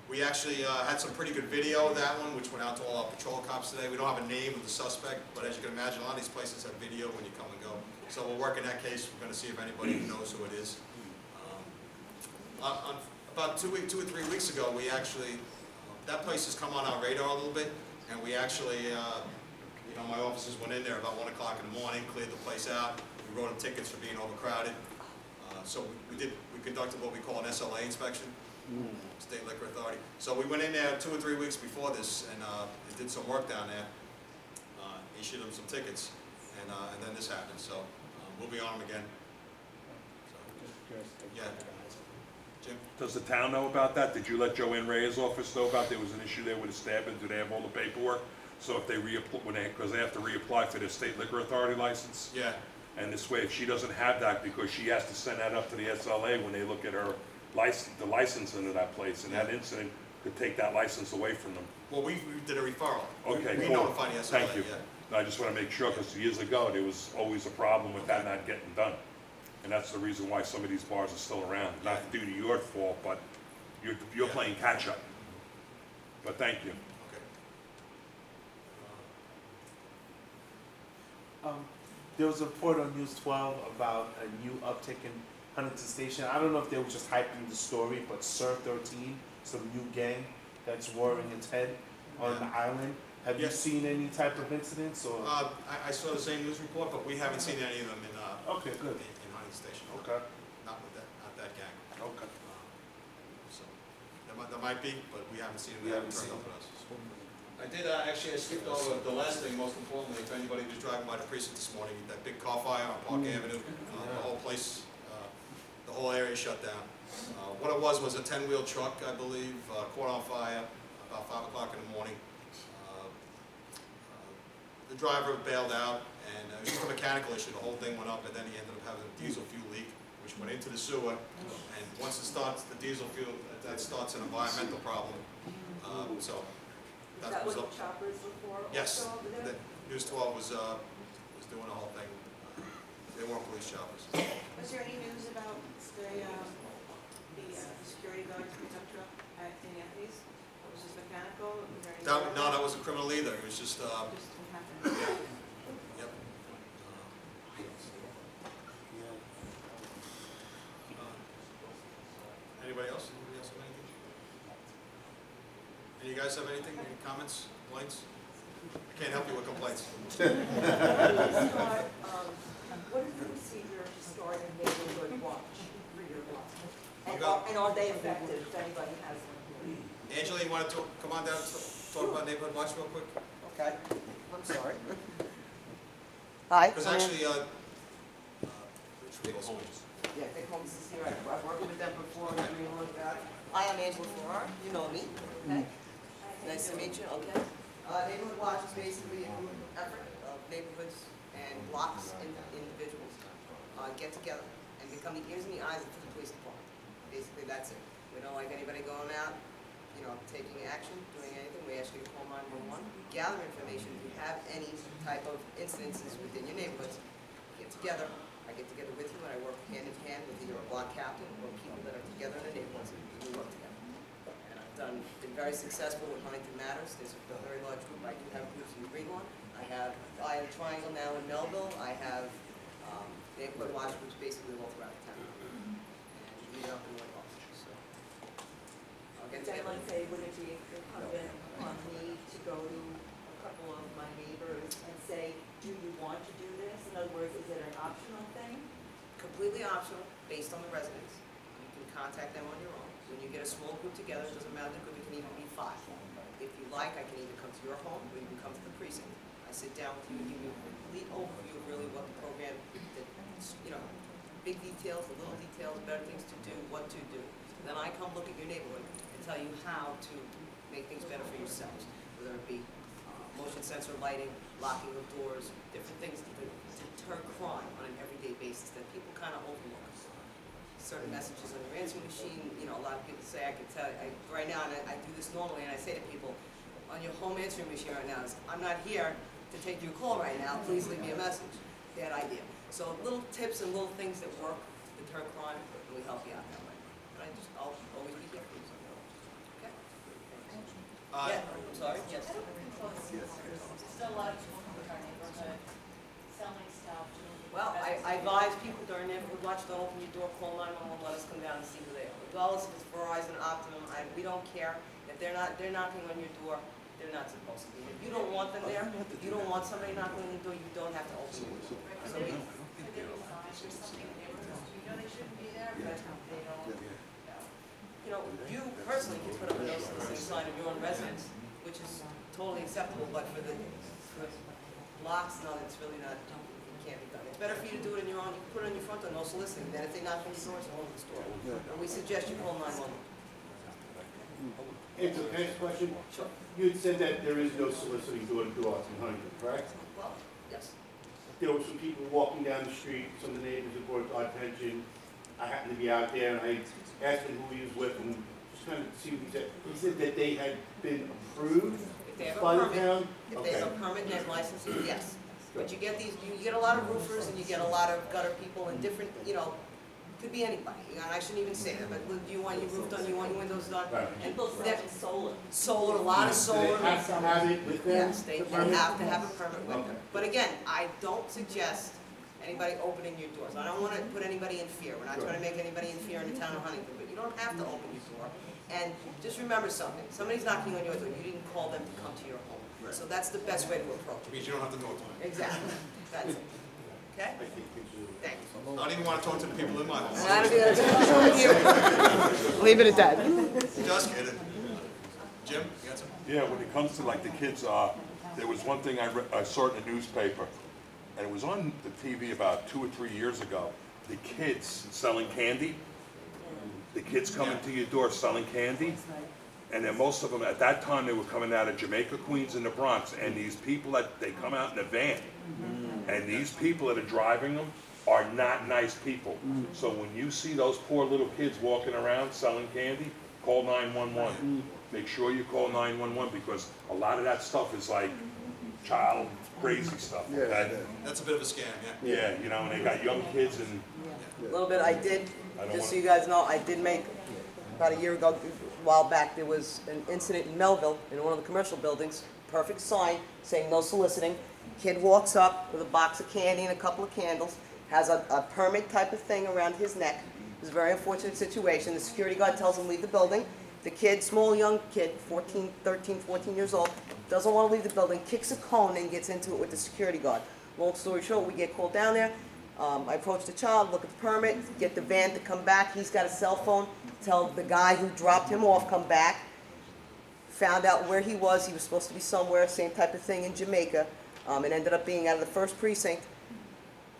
Speaker 1: We actually had some pretty good video of that one, which went out to all our patrol cops today. We don't have a name of the suspect, but as you can imagine, a lot of these places have video when you come and go. So we're working that case. We're going to see if anybody knows who it is. About 2 or 3 weeks ago, we actually, that place has come on our radar a little bit, and we actually, my officers went in there about 1 o'clock in the morning, cleared the place out. We wrote them tickets for being overcrowded. So we conducted what we call an SLA inspection, State Liquor Authority. So we went in there 2 or 3 weeks before this, and they did some work down there, issued them some tickets, and then this happened. So we'll be on them again. So, yeah. Jim?
Speaker 5: Does the town know about that? Did you let Joanne Reyes' office know about there was an issue there with a stabbing? Do they have all the paperwork? So if they reapply, because they have to reapply for their State Liquor Authority license?
Speaker 1: Yeah.
Speaker 5: And this way, if she doesn't have that, because she has to send that up to the SLA when they look at her license, the license into that place, and that incident could take that license away from them.
Speaker 1: Well, we did a referral.
Speaker 5: Okay,
Speaker 1: We
Speaker 5: cool.
Speaker 1: notified the SLA,
Speaker 5: Thank you.
Speaker 1: yeah.
Speaker 5: I just want to make sure, because years ago, there was always a problem with that not getting done. And that's the reason why some of these bars are still around, not due to your fault, but you're playing catch-up. But thank you.
Speaker 1: Okay.
Speaker 3: There was a report on News 12 about a new uptick in Huntington Station. I don't know if they were just hyping the story, but Sir 13, some new gang that's rearing its head on the island. Have you
Speaker 1: Yes.
Speaker 3: seen any type of incidents or?
Speaker 1: I saw the same news report, but we haven't seen any of them in
Speaker 3: Okay, good.
Speaker 1: in Huntington Station.
Speaker 3: Okay,
Speaker 1: Not that gang.
Speaker 3: okay.
Speaker 1: So, there might be, but we haven't seen them.
Speaker 3: We
Speaker 1: They
Speaker 3: haven't
Speaker 1: turned
Speaker 3: seen
Speaker 1: up with us. I did, actually, I skipped over the last thing, most importantly, if anybody was driving by the precinct this morning, that big car fire on Park Avenue, the whole place, the whole area shut down. What it was a 10-wheel truck, I believe, caught on fire about 5 o'clock in the morning. The driver bailed out, and it was just a mechanical issue. The whole thing went up, and then he ended up having a diesel fuel leak, which went into the sewer. And once it starts, the diesel fuel, that starts an environmental problem. So
Speaker 4: Is
Speaker 1: that
Speaker 4: that
Speaker 1: was
Speaker 4: what
Speaker 1: up.
Speaker 4: the choppers were for
Speaker 1: Yes,
Speaker 4: also over there?
Speaker 1: News 12 was doing the whole thing. They weren't police choppers.
Speaker 4: Was there any news about the security guard pickup truck at St. Anthony's? Was this mechanical? Was there any?
Speaker 1: No, that wasn't criminal either. It was just,
Speaker 4: Just what happened?
Speaker 1: yep. Anybody else? Anybody else have anything? Any of you guys have anything? Any comments, complaints? I can't help you with complaints.
Speaker 4: What is the procedure to start a neighborhood watch for your lot? And are they effective if anybody has one?
Speaker 1: Angela, you want to come on down and talk about neighborhood watch real quick?
Speaker 2: Okay, I'm sorry. Hi.
Speaker 1: Because actually, Rich Rios,
Speaker 2: Yeah, Vic Holmes is here. I've worked with them before. Hi, I'm Angela Ferrara. You know me. Okay. Nice to meet you. Okay. Neighborhood Watch is basically a group effort of neighborhoods and blocks and individuals get together and become the ears and the eyes of the police department. Basically, that's it. We don't like anybody going out, taking action, doing anything. We ask you to call 911. Gather information. If you have any type of incidences within your neighborhoods, get together. I get together with you and I work hand in hand with either a block captain or people that are together in the neighborhoods. We work together. And I've been very successful with Huntington Matters. There's a very large group. I do have groups in Greenlawn. I have Triangle now in Melville. I have neighborhood watch groups basically all throughout the town. And we meet up in one office. So I'll get
Speaker 4: Then,
Speaker 1: together.
Speaker 4: like, say, would it be incumbent upon me to go to a couple of my neighbors and say, do you want to do this? In other words, is it an optional thing?
Speaker 2: Completely optional, based on the residents. You can contact them on your own. When you get a small group together, it doesn't matter the group, it can even be 5. If you like, I can either come to your home or you can come to the precinct. I sit down with you and give you a complete overview of really what the program, big details, the little details, better things to do, what to do. Then I come look at your neighborhood and tell you how to make things better for yourselves, whether it be motion sensor lighting, locking of doors, different things to deter crime on an everyday basis that people kind of overlook. Certain messages on your answering machine, a lot of people say, I can tell, right now, and I do this normally, and I say to people, on your home answering machine right now, I'm not here to take your call right now, please leave me a message. Bad idea. So little tips and little things that work, deter crime, and we help you out that way. And I'll always be here for you. Okay? Yeah, I'm sorry, yes.
Speaker 12: Still a lot of people in our neighborhood selling stuff.
Speaker 2: Well, I advise people during neighborhood watch, don't open your door, call 911, let us come down and see who they are. Regardless if it's Verizon, Optimum, we don't care. If they're knocking on your door, they're not supposed to be. If you don't want them there, if you don't want somebody knocking on your door, you don't have to open your door. So
Speaker 12: Could there be signs or something in neighborhoods? They shouldn't be there, but they don't.
Speaker 2: You personally can put up a no solicitation sign of your own residence, which is totally acceptable, but for the blocks, no, it's really not, it can't be done. It's better for you to do it in your own, you can put it on your front door, no soliciting, then if they knock on your door, it's all over the store. And we suggest you call 911.
Speaker 13: Angela, can I ask a question?
Speaker 2: Sure.
Speaker 13: You had said that there is no soliciting door-to-door in Huntington, correct?
Speaker 2: Well, yes.
Speaker 13: there were some people walking down the street, some of the neighbors had brought it to our attention. I happened to be out there, and I asked him who he was with, and just kind of see what he said. He said that they had been approved
Speaker 2: If they have a
Speaker 13: by the
Speaker 2: permit,
Speaker 13: town?
Speaker 2: if they have a permit and have licensing, yes. But you get you get a lot of roofers and you get a lot of gutter people and different, could be anybody. I shouldn't even say that, but you want your roof done, you want your windows done.
Speaker 13: Right.
Speaker 2: And
Speaker 12: People
Speaker 2: that-
Speaker 12: have solar.
Speaker 2: solar, a lot of
Speaker 13: Do
Speaker 2: solar.
Speaker 13: they have to have it with them?
Speaker 2: Yes, they
Speaker 13: the
Speaker 2: have
Speaker 13: permit?
Speaker 2: to have a permit with them. But again, I don't suggest anybody opening your doors. I don't want to put anybody in fear. We're not trying to make anybody in fear in the town of Huntington, but you don't have to open your door. And just remember something, somebody's knocking on your door, you didn't call them to come to your home. So that's the best way to approach
Speaker 1: It
Speaker 2: it.
Speaker 1: means you don't have to talk to them.
Speaker 2: Exactly, that's it. Okay? Thanks.
Speaker 1: I don't even want to talk to the people in my home.
Speaker 2: I don't do that. Leave it at that.
Speaker 1: Just kidding. Jim, you got some?
Speaker 5: Yeah, when it comes to like the kids, there was one thing I saw in the newspaper, and it was on the TV about 2 or 3 years ago. The kids selling candy, the kids coming to your door selling candy, and then most of them, at that time, they were coming out of Jamaica, Queens, and the Bronx, and these people, they come out in a van, and these people that are driving them are not nice people. So when you see those poor little kids walking around selling candy, call 911. Make sure you call 911 because a lot of that stuff is like child crazy stuff.
Speaker 6: Yeah.
Speaker 5: Okay?
Speaker 1: That's a bit of a scam, yeah.
Speaker 5: Yeah, and they got young kids and
Speaker 2: A little bit, I did,
Speaker 5: I don't
Speaker 2: just so
Speaker 5: want-
Speaker 2: you guys know, I did make, about a year ago, a while back, there was an incident in Melville, in one of the commercial buildings, perfect sign, saying no soliciting. Kid walks up with a box of candy and a couple of candles, has a permit type of thing around his neck. It was a very unfortunate situation. The security guard tells him leave the building. The kid, small young kid, 13, 14 years old, doesn't want to leave the building, kicks a cone and gets into it with the security guard. Long story short, we get called down there. I approach the child, look at the permit, get the van to come back. He's got a cell phone. Tell the guy who dropped him off, come back. Found out where he was. He was supposed to be somewhere, same type of thing in Jamaica. It ended up being out of the first precinct.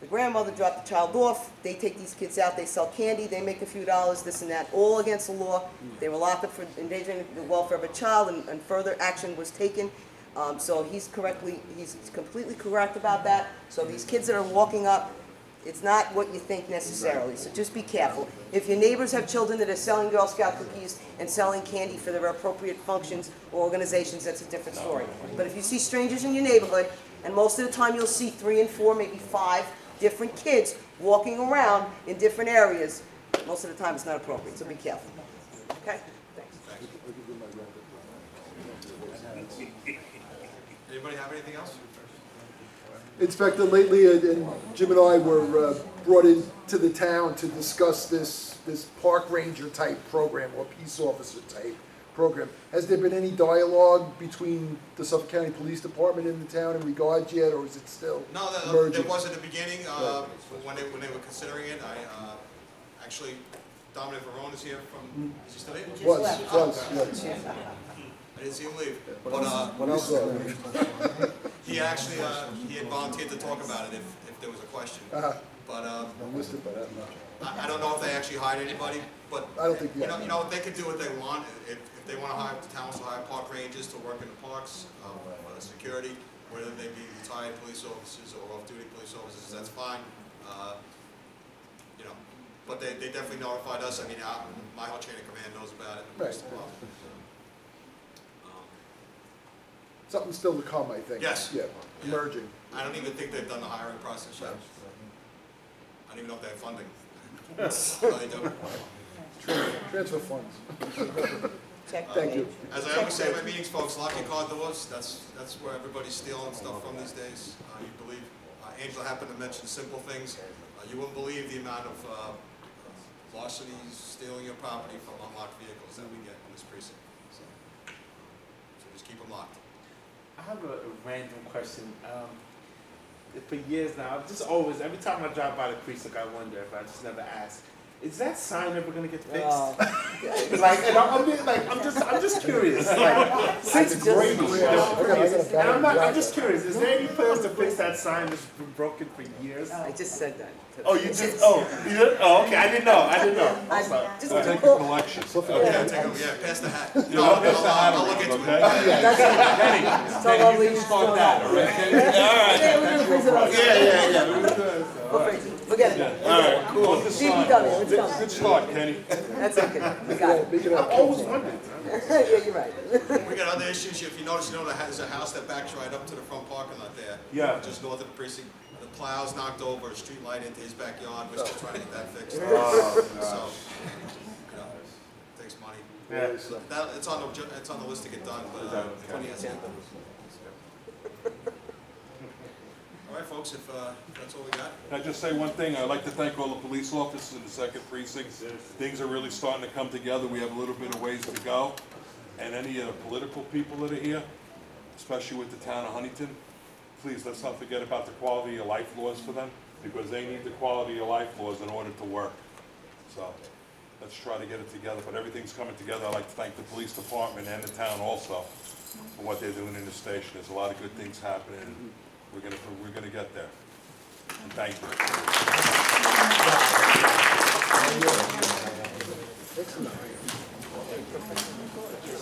Speaker 2: The grandmother dropped the child off. They take these kids out. They sell candy. They make a few dollars, this and that, all against the law. They were locked up for endangering the welfare of a child, and further action was taken. So he's completely correct about that. So these kids that are walking up, it's not what you think necessarily, so just be careful. If your neighbors have children that are selling Girl Scout cookies and selling candy for their appropriate functions or organizations, that's a different story. But if you see strangers in your neighborhood, and most of the time you'll see 3 and 4, maybe 5 different kids walking around in different areas, most of the time it's not appropriate, so be careful. Okay? Thanks.
Speaker 1: Anybody have anything else?
Speaker 6: Inspector, lately, and Jim and I were brought into the town to discuss this park ranger type program or peace officer type program. Has there been any dialogue between the Suffolk County Police Department and the town in regards yet, or is it still
Speaker 1: No,
Speaker 6: emerging?
Speaker 1: there was at the beginning, when they were considering it. Actually, Dominic Verone is here from, is he still here?
Speaker 6: Was, yes.
Speaker 1: I didn't see him leave. But
Speaker 6: What else?
Speaker 1: he actually, he had volunteered to talk about it if there was a question. But
Speaker 6: I missed it by that much.
Speaker 1: I don't know if they actually hired anybody, but
Speaker 6: I don't think yet.
Speaker 1: they can do what they want. If they want to hire, the town wants to hire park rangers to work in the parks, security, whether they be retired police officers or off-duty police officers, that's fine. But they definitely notified us. I mean, my whole chain of command knows about it.
Speaker 6: Right. Something still to come, I think.
Speaker 1: Yes.
Speaker 6: Yeah, emerging.
Speaker 1: I don't even think they've done the hiring process yet. I don't even know if they have funding. No, they don't.
Speaker 6: Transfer funds.
Speaker 2: Check.
Speaker 6: Thank you.
Speaker 1: As I always say in my meetings, folks, lock your car doors. That's where everybody's stealing stuff from these days. You believe. Angela happened to mention simple things. You wouldn't believe the amount of larcenies, stealing your property from unlocked vehicles that we get in this precinct. So just keep them locked.
Speaker 3: I have a random question. For years now, I've just always, every time I drive by the precinct, I wonder if I just never ask, is that sign ever gonna get fixed? I'm just curious. Like, since great, I'm just curious. Is there any plans to fix that sign that's been broken for years?
Speaker 2: I just said that.
Speaker 3: Oh, you just, you did? Oh, okay, I didn't know. I'm sorry.
Speaker 2: Just
Speaker 5: take your collection.
Speaker 1: Pass the hat. I'll look into it.
Speaker 2: Kenny,
Speaker 7: Start that, all right?
Speaker 3: Yeah,
Speaker 5: Yeah, all right, cool. Let this slide.
Speaker 12: DPW, it's coming.
Speaker 5: Good start, Kenny.
Speaker 12: That's okay, we got it.
Speaker 6: Make it up.
Speaker 13: always wondered.
Speaker 12: Yeah, you're right.
Speaker 1: We got other issues. If you notice, there's a house that backs right up to the front parking lot there.
Speaker 3: Yeah.
Speaker 1: Just north of the precinct. The plow's knocked over a street light into his backyard. We're still trying to get that fixed.
Speaker 3: Oh,
Speaker 1: So, takes money.
Speaker 3: Yeah.
Speaker 1: So it's on the list to get done, but Tony has to get done. All right, folks, if that's all we got.
Speaker 5: Can I just say one thing? I'd like to thank all the police officers in the second precinct. Things are really starting to come together. We have a little bit of ways to go. And any of the political people that are here, especially with the town of Huntington, please, let's not forget about the quality of life laws for them, because they need the quality of life laws in order to work. So let's try to get it together, but everything's coming together. I'd like to thank the police department and the town also for what they're doing in the station. There's a lot of good things happening, and we're gonna get there. And thank you.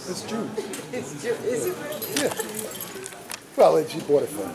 Speaker 6: It's June.
Speaker 12: It's, is it?
Speaker 6: Well, she bought it for me.